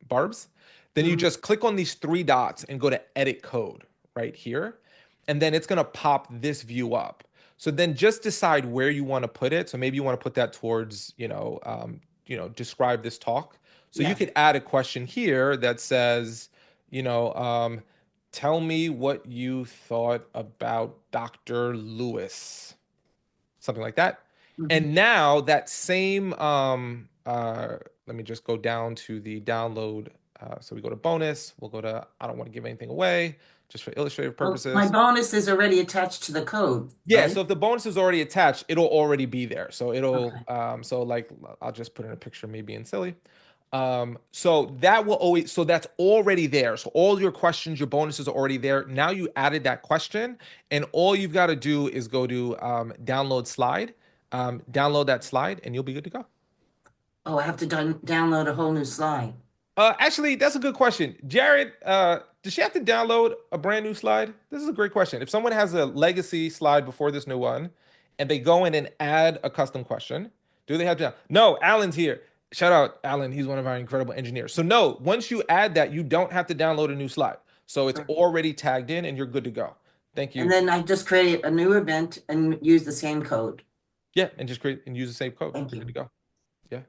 S1: Barb's. Then you
S5: Mhm.
S1: just click on these 3 dots and go to edit code right here, and then it's gonna pop this view up. So then just decide where you want to put it. So maybe you want to put that towards, describe this talk. So you
S5: Yeah.
S1: could add a question here that says, you know, um, tell me what you thought about Dr. Lewis, something like that.
S5: Mhm.
S1: And now that same, let me just go down to the download. So we go to bonus, we'll go to, I don't want to give anything away, just for illustrative
S5: Well, my
S1: purposes.
S5: bonus is already attached to the code,
S1: Yeah,
S5: right?
S1: so if the bonus is already attached, it'll already be there. So
S5: Okay.
S1: I'll just put in a picture, me being silly. So that will always, so that's already there. So all your questions, your bonuses are already there. Now you added that question, and all you've got to do is go to download slide, download that slide, and you'll be good to go.
S5: Oh, I have to download a whole new slide.
S1: Actually, that's a good question. Jared, does she have to download a brand new slide? This is a great question. If someone has a legacy slide before this new one and they go in and add a custom question, do they have to? No, Alan's here. Shout out Alan. He's one of our incredible engineers. So no, once you add that, you don't have to download a new slide. So it's already tagged in and you're good to go. Thank
S5: And
S1: you.
S5: then I just create a new event and use the same code.
S1: Yeah, and just create and use the same code.
S5: Thank
S1: You're good to
S5: you.
S1: go. Yeah.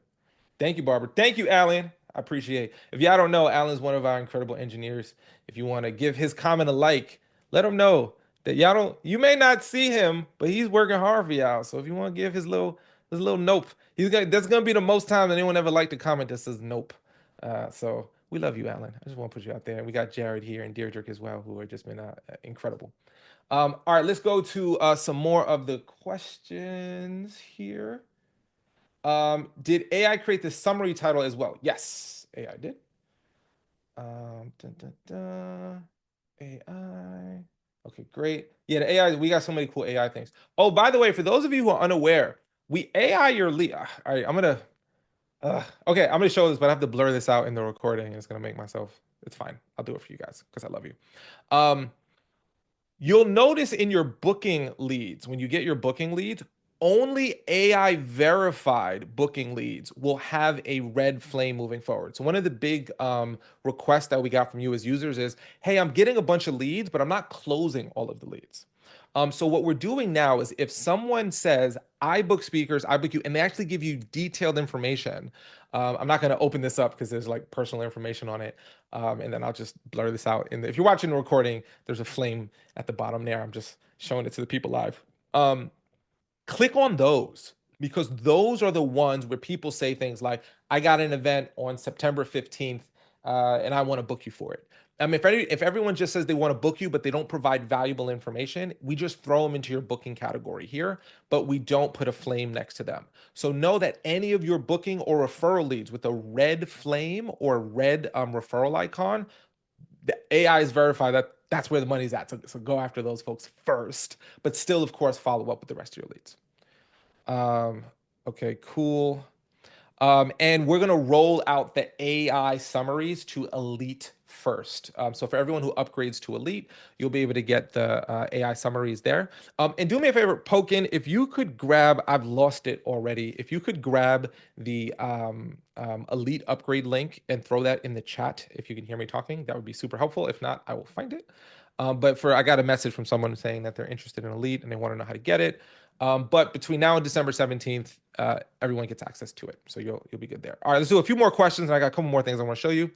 S1: Thank you, Barbara. Thank you, Alan. I appreciate it. If y'all don't know, Alan's one of our incredible engineers. If you want to give his comment a like, let him know that you may not see him, but he's working hard for y'all. So if you want to give his little nope, that's gonna be the most time that anyone ever liked a comment that says nope. So we love you, Alan. I just want to put you out there. And we got Jared here and Deirdre as well, who have just been incredible. All right, let's go to some more of the questions here. Did AI create the summary title as well? Yes, AI did. Dun, dun, dun. AI. Okay, great. Yeah, the AI, we got so many cool AI things. Oh, by the way, for those of you who are unaware, we AI your lead. All right, okay, I'm gonna show this, but I have to blur this out in the recording. It's gonna make myself, it's fine. I'll do it for you guys because I love you. Um, You'll notice in your booking leads, when you get your booking leads, only AI verified booking leads will have a red flame moving forward. So one of the big requests that we got from you as users is, hey, I'm getting a bunch of leads, but I'm not closing all of the leads. So what we're doing now is if someone says, I book speakers, I book you, and they actually give you detailed information. I'm not going to open this up because there's like personal information on it. And then I'll just blur this out. If you're watching the recording, there's a flame at the bottom there. I'm just showing it to the people live. Click on those because those are the ones where people say things like, I got an event on September 15th and I want to book you for it. If everyone just says they want to book you, but they don't provide valuable information, we just throw them into your booking category here, but we don't put a flame next to them. So know that any of your booking or referral leads with a red flame or red referral icon, the AI is verified that that's where the money's at. So go after those folks first, but still, of course, follow up with the rest of your leads. Okay, cool. And we're going to roll out the AI summaries to Elite first. So for everyone who upgrades to Elite, you'll be able to get the AI summaries there. And do me a favor, Pokin, if you could grab, I've lost it already. If you could grab the Elite upgrade link and throw that in the chat, if you can hear me talking, that would be super helpful. If not, I will find it. But I got a message from someone saying that they're interested in Elite and they want to know how to get it. But between now and December 17th, everyone gets access to it. So you'll be good there. All right, let's do a few more questions. And I got a couple more things I want to show you.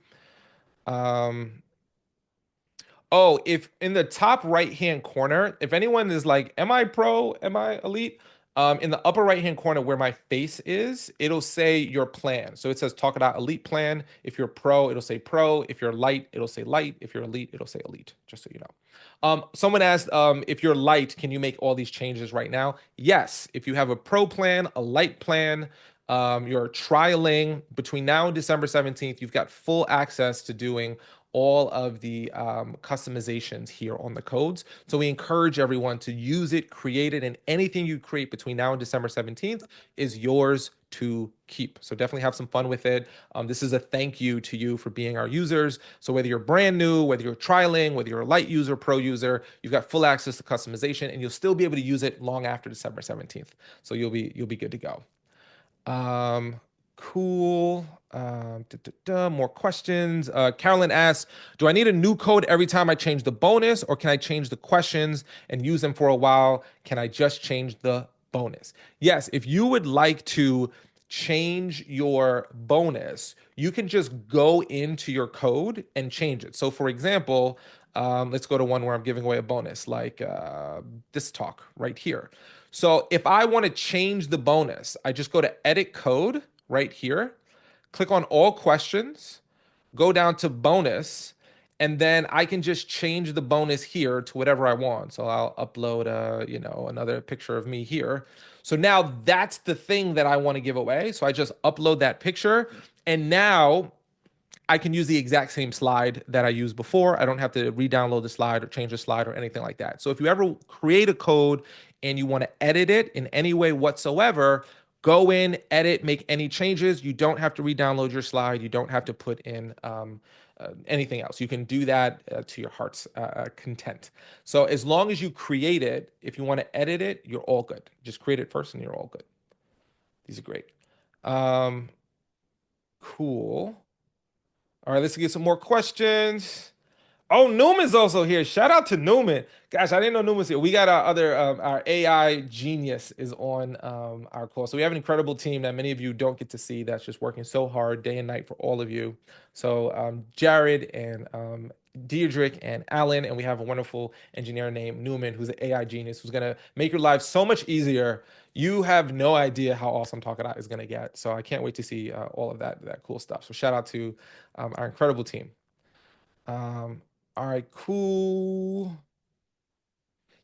S1: Oh, if in the top right-hand corner, if anyone is like, am I pro? Am I elite? In the upper right-hand corner where my face is, it'll say your plan. So it says Talkadot Elite Plan. If you're pro, it'll say pro. If you're light, it'll say light. If you're elite, it'll say elite, just so you know. Someone asked, if you're light, can you make all these changes right now? Yes. If you have a pro plan, a light plan, you're trialing between now and December 17th, you've got full access to doing all of the customizations here on the codes. So we encourage everyone to use it, create it, and anything you create between now and December 17th is yours to keep. So definitely have some fun with it. This is a thank you to you for being our users. So whether you're brand new, whether you're trialing, whether you're a light user, pro user, you've got full access to customization and you'll still be able to use it long after December 17th. So you'll be good to go. Cool. More questions. Carolyn asks, do I need a new code every time I change the bonus, or can I change the questions and use them for a while? Can I just change the bonus? Yes, if you would like to change your bonus, you can just go into your code and change it. So for example, let's go to one where I'm giving away a bonus, like this talk right here. So if I want to change the bonus, I just go to edit code right here, click on all questions, go down to bonus, and then I can just change the bonus here to whatever I want. So I'll upload another picture of me here. So now that's the thing that I want to give away. So I just upload that picture, and now I can use the exact same slide that I used before. I don't have to re-download the slide or change the slide or anything like that. So if you ever create a code and you want to edit it in any way whatsoever, go in, edit, make any changes. You don't have to re-download your slide. You don't have to put in anything else. You can do that to your heart's content. So as long as you create it, if you want to edit it, you're all good. Just create it first and you're all good. These are great. Cool. All right, let's get some more questions. Oh, Newman's also here. Shout out to Newman. Gosh, I didn't know Newman was here. We got our other, our AI genius is on our call. So we have an incredible team that many of you don't get to see that's just working so hard day and night for all of you. So Jared and Deirdre and Alan, and we have a wonderful engineer named Newman who's an AI genius who's going to make your life so much easier. You have no idea how awesome Talkadot is going to get. So I can't wait to see all of that cool stuff. So shout out to our incredible team. All right, cool.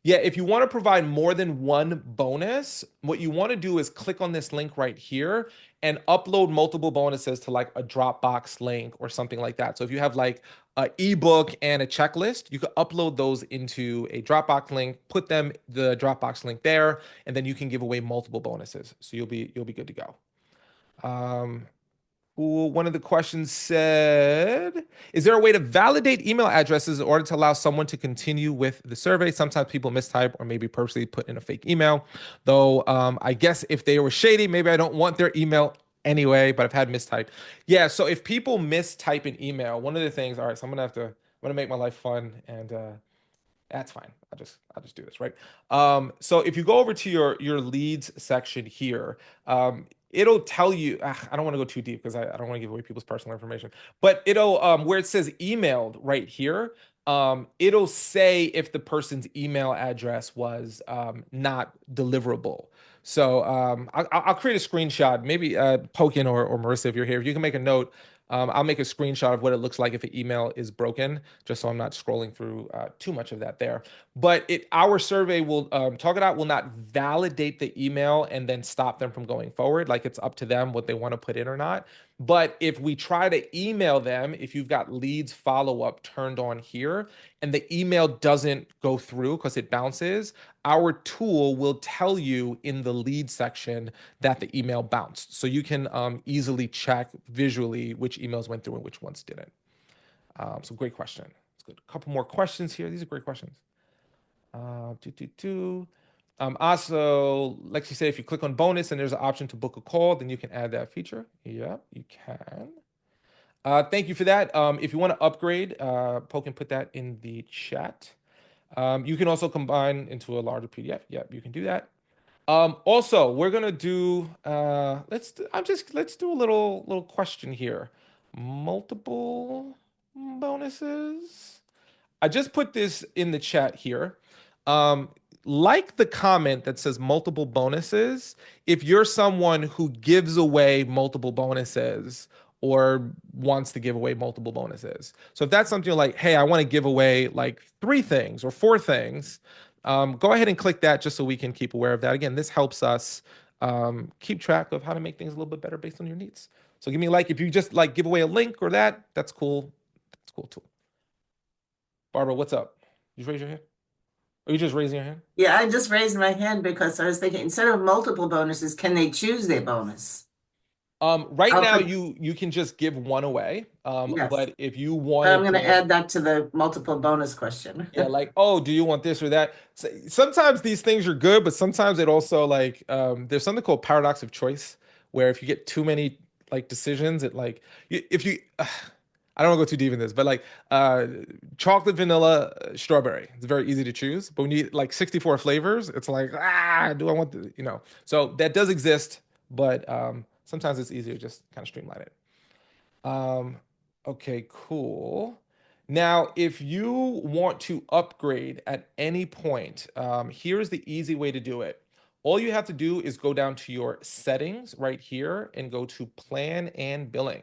S1: Yeah, if you want to provide more than one bonus, what you want to do is click on this link right here and upload multiple bonuses to like a Dropbox link or something like that. So if you have like an ebook and a checklist, you could upload those into a Dropbox link, put them the Dropbox link there, and then you can give away multiple bonuses. So you'll be good to go. Um, Cool. One of the questions said, is there a way to validate email addresses in order to allow someone to continue with the survey? Sometimes people mistype or maybe purposely put in a fake email. Though I guess if they were shady, maybe I don't want their email anyway, but I've had mistype. Yeah, so if people mistype an email, one of the things, all right, so I'm gonna make my life fun and that's fine. I'll just do this, right? So if you go over to your leads section here, it'll tell you, I don't want to go too deep because I don't want to give away people's personal information, but it'll where it says emailed right here, it'll say if the person's email address was not deliverable. So I'll create a screenshot, maybe Pokin or Marissa, if you're here, if you can make a note. I'll make a screenshot of what it looks like if an email is broken, just so I'm not scrolling through too much of that there. But our survey will Talkadot will not validate the email and then stop them from going forward. Like it's up to them what they want to put in or not. But if we try to email them, if you've got leads follow up turned on here and the email doesn't go through because it bounces, our tool will tell you in the lead section that the email bounced. So you can easily check visually which emails went through and which ones didn't. So great question. Let's go. A couple more questions here. These are great questions. Also, like you say, if you click on bonus and there's an option to book a call, then you can add that feature. Yeah, you can. Thank you for that. If you want to upgrade, Poke can put that in the chat. You can also combine into a larger PDF. Yep, you can do that. Also, we're gonna do let's do a little question here. Multiple bonuses. I just put this in the chat here. Um, like the comment that says multiple bonuses, if you're someone who gives away multiple bonuses or wants to give away multiple bonuses. So if that's something like, hey, I want to give away like 3 things or 4 things, go ahead and click that just so we can keep aware of that. Again, this helps us keep track of how to make things a little bit better based on your needs. So give me a like if you just like give away a link or that, that's cool. That's cool too. Barbara, what's up? You raise your hand? Are you just raising your hand?
S5: Yeah, I just raised my hand because I was thinking instead of multiple bonuses, can they choose their bonus?
S1: Right
S5: I'll
S1: now
S5: put-
S1: you can just give one away.
S5: Yes.
S1: But if you
S5: But
S1: wanted
S5: I'm going to
S1: to,
S5: add that to the multiple bonus question.
S1: yeah, like, oh, do you want this or that? So, sometimes these things are good, but sometimes it also like there's something called paradox of choice, where if you get too many like decisions, it like if you I don't want to go too deep in this, but like chocolate, vanilla, strawberry. It's very easy to choose. But when you eat like 64 flavors, it's like, do I want the, you know? So that does exist, but sometimes it's easier to just kind of streamline it. Um, okay, cool. Now, if you want to upgrade at any point, here's the easy way to do it. All you have to do is go down to your settings right here and go to plan and billing.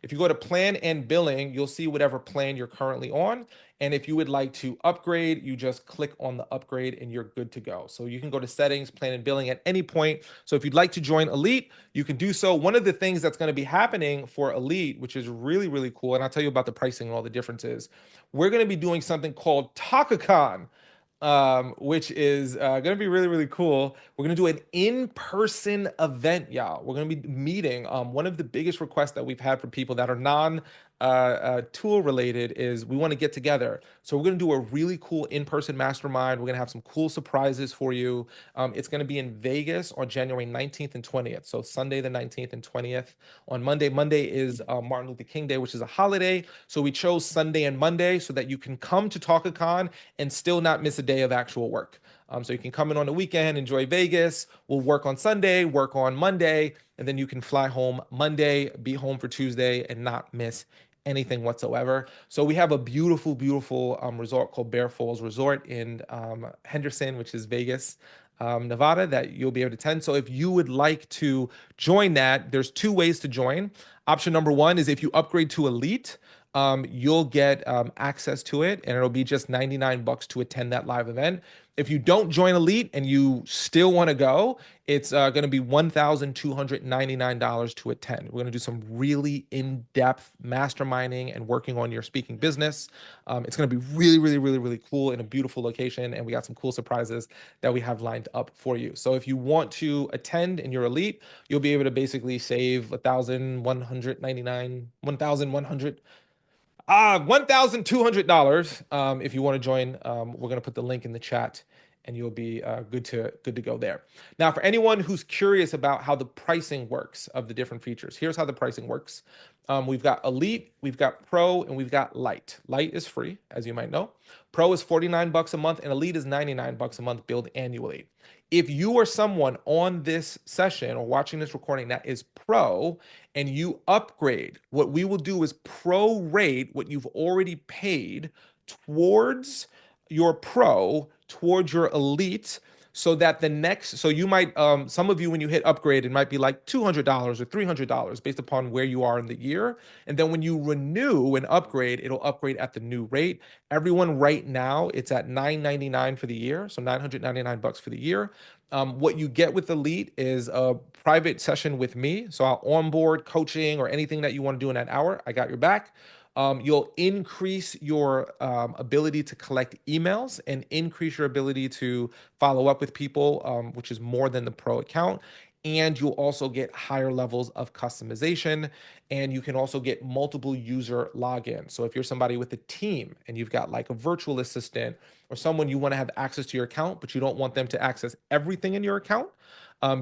S1: If you go to plan and billing, you'll see whatever plan you're currently on. And if you would like to upgrade, you just click on the upgrade and you're good to go. So you can go to settings, plan and billing at any point. So if you'd like to join Elite, you can do so. One of the things that's going to be happening for Elite, which is really, really cool, and I'll tell you about the pricing and all the differences, we're going to be doing something called Talkacon, which is going to be really, really cool. We're going to do an in-person event, y'all. We're going to be meeting. One of the biggest requests that we've had from people that are non-tool related is we want to get together. So we're going to do a really cool in-person mastermind. We're going to have some cool surprises for you. It's going to be in Vegas on January 19th and 20th. So Sunday the 19th and 20th. On Monday, Monday is Martin Luther King Day, which is a holiday. So we chose Sunday and Monday so that you can come to Talkacon and still not miss a day of actual work. So you can come in on the weekend, enjoy Vegas. We'll work on Sunday, work on Monday, and then you can fly home Monday, be home for Tuesday, and not miss anything whatsoever. So we have a beautiful, beautiful resort called Bear Falls Resort in Henderson, which is Vegas, Nevada, that you'll be able to attend. So if you would like to join that, there's 2 ways to join. Option number 1 is if you upgrade to Elite. you'll get access to it, and it'll be just $99 to attend that live event. If you don't join Elite and you still want to go, it's going to be $1,299 to attend. We're going to do some really in-depth masterminding and working on your speaking business. It's going to be really, really, really, really cool in a beautiful location, and we got some cool surprises that we have lined up for you. So if you want to attend and you're Elite, you'll be able to basically save $1,200. If you want to join, we're going to put the link in the chat, and you'll be good to go there. Now, for anyone who's curious about how the pricing works of the different features, here's how the pricing works. We've got Elite, we've got Pro, and we've got Lite. Lite is free, as you might know. Pro is $49 a month, and Elite is $99 a month, billed annually. If you are someone on this session or watching this recording that is Pro and you upgrade, what we will do is prorate what you've already paid towards your Pro, towards your Elite, so that so you might, some of you, when you hit upgrade, it might be like $200 or $300 based upon where you are in the year. And then when you renew and upgrade, it'll upgrade at the new rate. Everyone right now, it's at $999 for the year. So $999 for the year. What you get with Elite is a private session with me. So I'll onboard coaching or anything that you want to do in that hour. I got your back. You'll increase your ability to collect emails and increase your ability to follow up with people, which is more than the Pro account. And you'll also get higher levels of customization, and you can also get multiple user logins. So if you're somebody with a team and you've got like a virtual assistant or someone you want to have access to your account, but you don't want them to access everything in your account,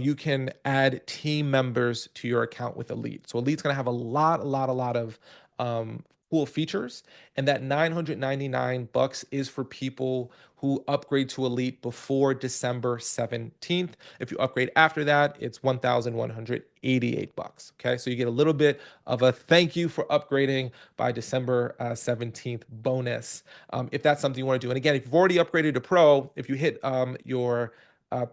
S1: you can add team members to your account with Elite. So Elite's going to have a lot of cool features, and that $999 is for people who upgrade to Elite before December 17th. If you upgrade after that, it's $1,188. Okay, so you get a little bit of a thank you for upgrading by December 17th bonus, if that's something you want to do. And again, if you've already upgraded to Pro, if you hit your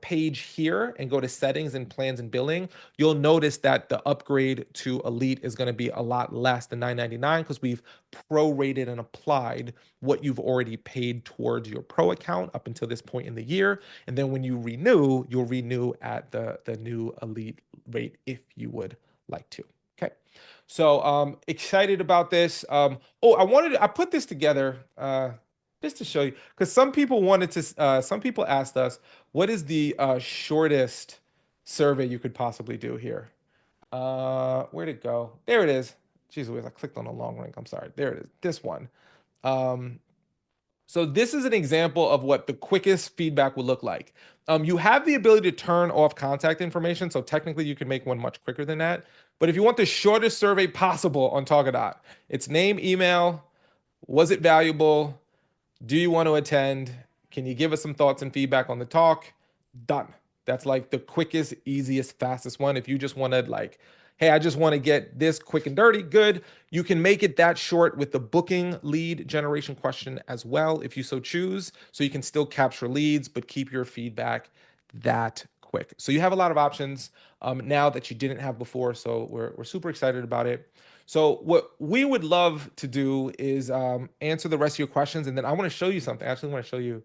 S1: page here and go to settings and plans and billing, you'll notice that the upgrade to Elite is going to be a lot less than $999 because we've prorated and applied what you've already paid towards your Pro account up until this point in the year. And then when you renew, you'll renew at the new Elite rate if you would like to. Okay. So excited about this. I put this together just to show you, because some people asked us, what is the shortest survey you could possibly do here? Where'd it go? There it is. Jeez Louise, I clicked on a long link. I'm sorry. There it is. This one. So this is an example of what the quickest feedback would look like. You have the ability to turn off contact information, so technically you can make one much quicker than that. But if you want the shortest survey possible on Talkadot, it's name, email, was it valuable? Do you want to attend? Can you give us some thoughts and feedback on the talk? Done. That's like the quickest, easiest, fastest one. If you just wanted like, hey, I just want to get this quick and dirty, good. You can make it that short with the booking lead generation question as well, if you so choose. So you can still capture leads, but keep your feedback that quick. So you have a lot of options now that you didn't have before. So we're super excited about it. So what we would love to do is answer the rest of your questions, and then I want to show you something. I actually want to show you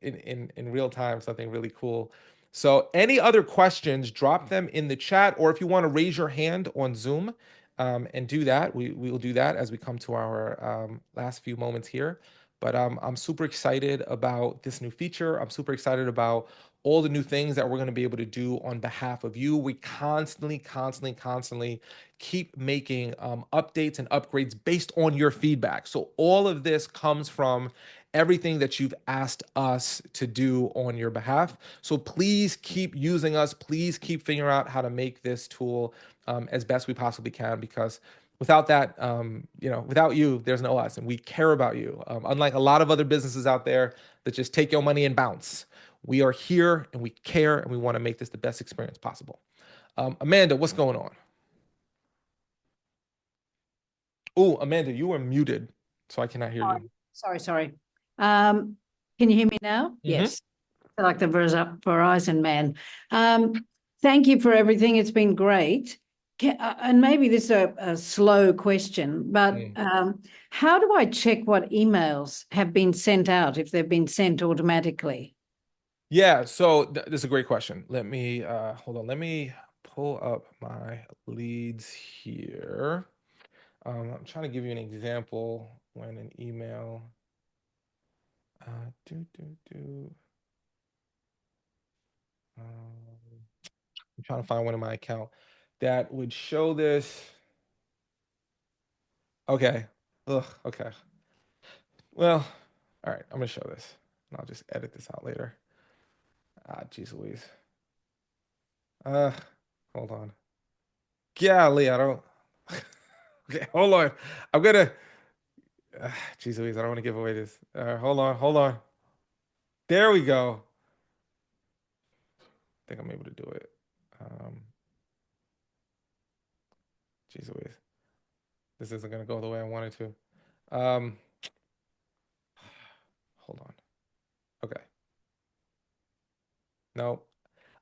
S1: in real time something really cool. So any other questions, drop them in the chat, or if you want to raise your hand on Zoom and do that, we will do that as we come to our last few moments here. But I'm super excited about this new feature. I'm super excited about all the new things that we're going to be able to do on behalf of you. We constantly keep making updates and upgrades based on your feedback. So all of this comes from everything that you've asked us to do on your behalf. So please keep using us. Please keep figuring out how to make this tool as best we possibly can, because without that, without you, there's no us, and we care about you. Unlike a lot of other businesses out there that just take your money and bounce, we are here and we care and we want to make this the best experience possible. Amanda, what's going on? Oh, Amanda, you are muted, so I cannot hear you.
S6: Sorry. Can you hear me now? Yes. I like the Verizon man. Thank you for everything. It's been great. And maybe this is a slow question, but how do I check what emails have been sent out if they've been sent automatically?
S1: Yeah, so this is a great question. Let me hold on. Let me pull up my leads here. I'm trying to give you an example when an email. Do do do. I'm trying to find one in my account that would show this. Okay. Ugh. Okay. Well, all right. I'm gonna show this, and I'll just edit this out later. Jeez Louise. Uh, hold on. Golly, I don't. Okay, hold on. I'm gonna. Jeez Louise, I don't want to give away this. Hold on, hold on. There we go. I think I'm able to do it. Jeez Louise, this isn't gonna go the way I wanted to. Um, hold on. Okay. No.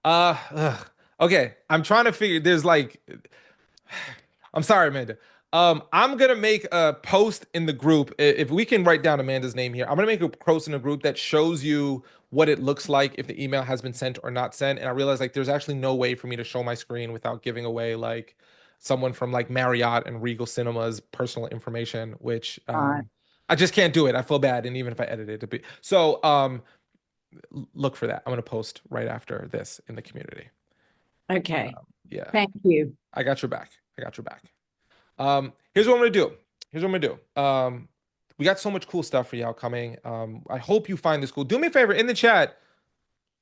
S1: Ugh. Okay. I'm trying to figure. There's like. I'm sorry, Amanda. I'm gonna make a post in the group. If we can write down Amanda's name here, I'm gonna make a post in the group that shows you what it looks like if the email has been sent or not sent. And I realized like there's actually no way for me to show my screen without giving away like someone from like Marriott and Regal Cinemas personal information, which
S6: Right.
S1: I just can't do it. I feel bad, and even if I edit it to be so, look for that. I'm gonna post right after this in the community.
S6: Okay.
S1: Yeah,
S6: Thank you.
S1: I got your back. I got your back. Here's what I'm gonna do. Here's what I'm gonna do. We got so much cool stuff for y'all coming. I hope you find this cool. Do me a favor in the chat.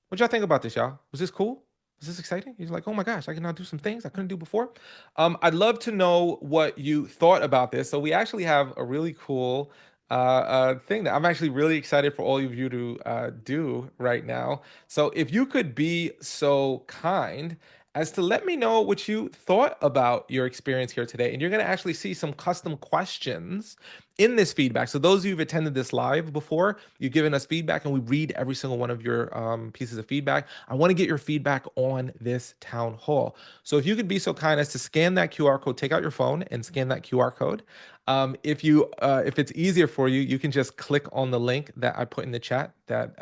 S1: What y'all think about this, y'all? Was this cool? Was this exciting? He's like, oh my gosh, I can now do some things I couldn't do before. I'd love to know what you thought about this. So we actually have a really cool thing that I'm actually really excited for all of you to do right now. So if you could be so kind as to let me know what you thought about your experience here today. And you're going to actually see some custom questions in this feedback. So those of you who've attended this live before, you've given us feedback and we read every single one of your pieces of feedback. I want to get your feedback on this town hall. So if you could be so kind as to scan that QR code, take out your phone and scan that QR code. If it's easier for you, you can just click on the link that I put in the chat that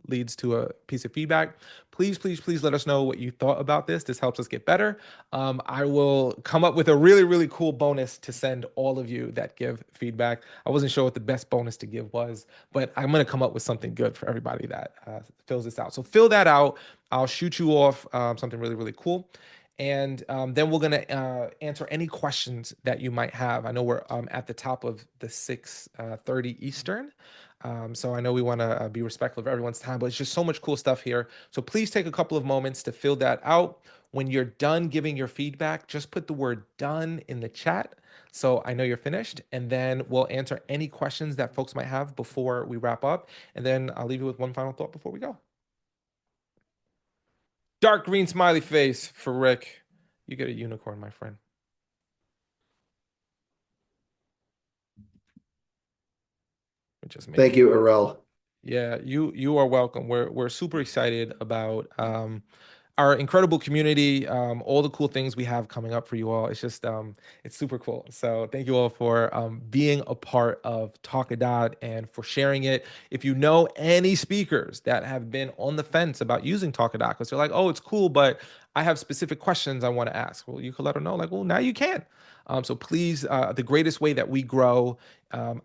S1: leads to a piece of feedback. Please, please, please let us know what you thought about this. This helps us get better. I will come up with a really, really cool bonus to send all of you that give feedback. I wasn't sure what the best bonus to give was, but I'm going to come up with something good for everybody that fills this out. So fill that out. I'll shoot you off something really, really cool. And then we're going to answer any questions that you might have. I know we're at the top of the 6:30 Eastern. So I know we want to be respectful of everyone's time, but it's just so much cool stuff here. So please take a couple of moments to fill that out. When you're done giving your feedback, just put the word done in the chat so I know you're finished. And then we'll answer any questions that folks might have before we wrap up. And then I'll leave you with one final thought before we go. Dark green smiley face for Rick. You get a unicorn, my friend.
S7: Thank you, Arel.
S1: Yeah, you are welcome. We're super excited about our incredible community, all the cool things we have coming up for you all. It's just it's super cool. So thank you all for being a part of Talkadot and for sharing it. If you know any speakers that have been on the fence about using Talkadot, because they're like, oh, it's cool, but I have specific questions I want to ask. Well, you can let them know, like, well, now you can. So please, the greatest way that we grow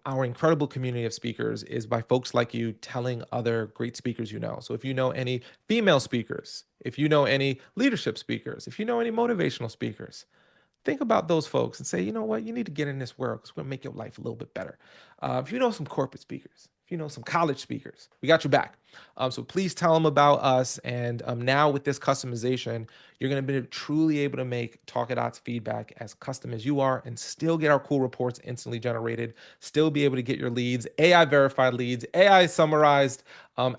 S1: our incredible community of speakers is by folks like you telling other great speakers you know. So if you know any female speakers, if you know any leadership speakers, if you know any motivational speakers, think about those folks and say, you know what, you need to get in this world because we're going to make your life a little bit better. If you know some corporate speakers, if you know some college speakers, we got your back. So please tell them about us. And now with this customization, you're going to be truly able to make Talkadot's feedback as custom as you are and still get our cool reports instantly generated, still be able to get your leads, AI verified leads, AI summarized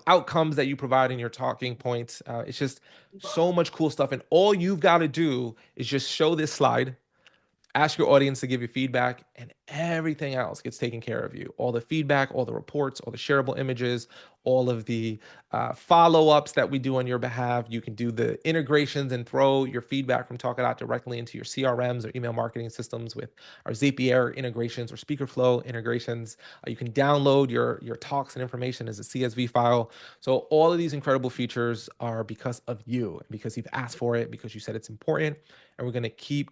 S1: outcomes that you provide in your talking points. It's just so much cool stuff. And all you've got to do is just show this slide, ask your audience to give you feedback, and everything else gets taken care of you. All the feedback, all the reports, all the shareable images, all of the follow-ups that we do on your behalf. You can do the integrations and throw your feedback from Talkadot directly into your CRMs or email marketing systems with our Zapier integrations or SpeakerFlow integrations. You can download your talks and information as a CSV file. So all of these incredible features are because of you, because you've asked for it, because you said it's important, and we're going to keep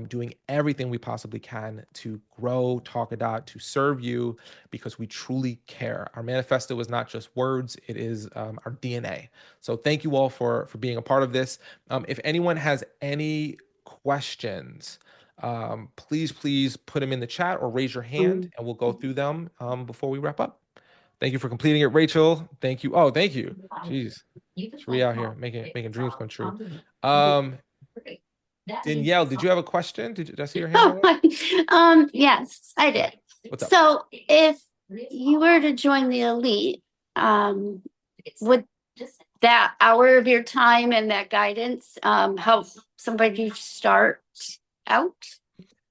S1: doing everything we possibly can to grow Talkadot, to serve you, because we truly care. Our manifesto is not just words, it is our DNA. So thank you all for being a part of this. If anyone has any questions, please put them in the chat or raise your hand and we'll go through them before we wrap up. Thank you for completing it, Rachel. Thank you. Oh, thank you. Jeez. Sheree out here making dreams come true. Danielle, did you have a question? Did I see your hand go up?
S7: Yes, I did.
S1: What's up?
S7: So if you were to join the elite, would that hour of your time and that guidance help somebody start out?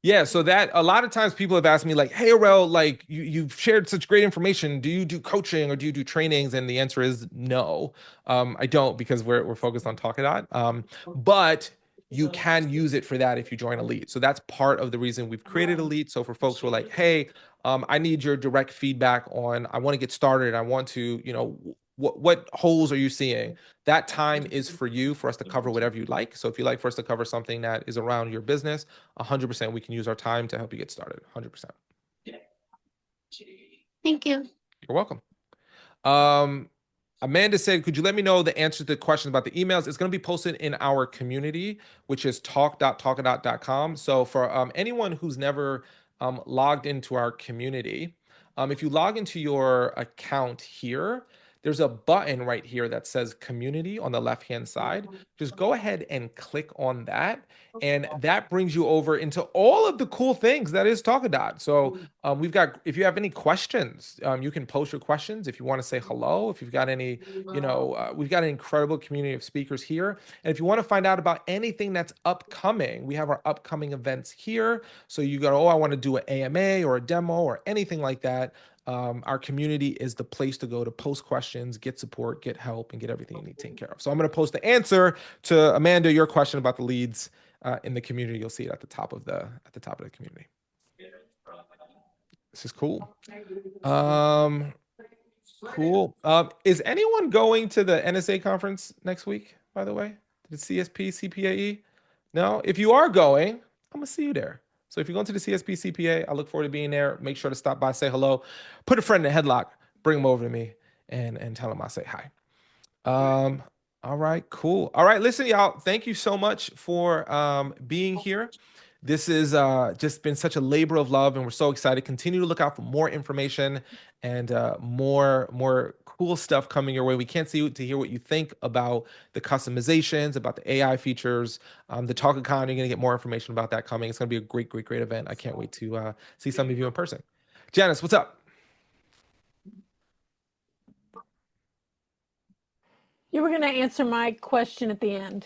S1: Yeah, so that a lot of times people have asked me like, hey, Aurel, like you've shared such great information. Do you do coaching or do you do trainings? And the answer is no. I don't, because we're focused on Talkadot. But you can use it for that if you join Elite. So that's part of the reason we've created Elite. So for folks who are like, hey, I need your direct feedback on, I want to get started. I want to, what holes are you seeing? That time is for you, for us to cover whatever you like. So if you like for us to cover something that is around your business, 100%, we can use our time to help you get started. 100%.
S7: Thank you.
S1: You're welcome. Amanda said, could you let me know the answer to the question about the emails? It's going to be posted in our community, which is talk.talkadot.com. So for anyone who's never logged into our community, if you log into your account here, there's a button right here that says community on the left-hand side. Just go ahead and click on that. And that brings you over into all of the cool things that is Talkadot. So we've got, if you have any questions, you can post your questions. If you want to say hello, if you've got any, we've got an incredible community of speakers here. And if you want to find out about anything that's upcoming, we have our upcoming events here. So you go, oh, I want to do an AMA or a demo or anything like that. Our community is the place to go to post questions, get support, get help, and get everything you need taken care of. So I'm going to post the answer to Amanda, your question about the leads in the community. You'll see it at the top of the community. This is cool. Cool. Is anyone going to the NSA conference next week, by the way? The CSP CPAE? No? If you are going, I'm going to see you there. So if you're going to the CSP CPA, I look forward to being there. Make sure to stop by, say hello, put a friend in a headlock, bring him over to me, and tell him I say hi. All right, cool. All right, listen, y'all. Thank you so much for being here. This is just been such a labor of love, and we're so excited. Continue to look out for more information and more cool stuff coming your way. We can't see to hear what you think about the customizations, about the AI features. The Talkacon, you're going to get more information about that coming. It's going to be a great event. I can't wait to see some of you in person. Janice, what's up?
S4: You were going to answer my question at the end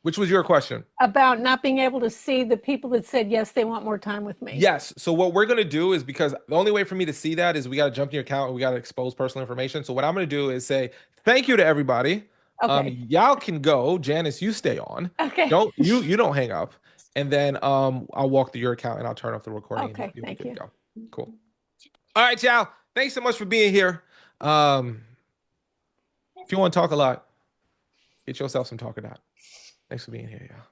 S1: Which was your question?
S4: about not being able to see the people that said, yes, they want more time with me.
S1: Yes. So what we're going to do is, because the only way for me to see that is we got to jump to your account and we got to expose personal information. So what I'm going to do is say, thank you to everybody.
S4: Okay.
S1: Y'all can go. Janice, you stay on.
S4: Okay.
S1: You don't hang up. And then I'll walk through your account and I'll turn off the recording.
S4: Okay,
S1: and you'll be
S4: thank
S1: good
S4: you.
S1: to go. Cool. All right, y'all. Thanks so much for being here. If you want to talk a lot, get yourself some Talkadot. Thanks for being here, y'all.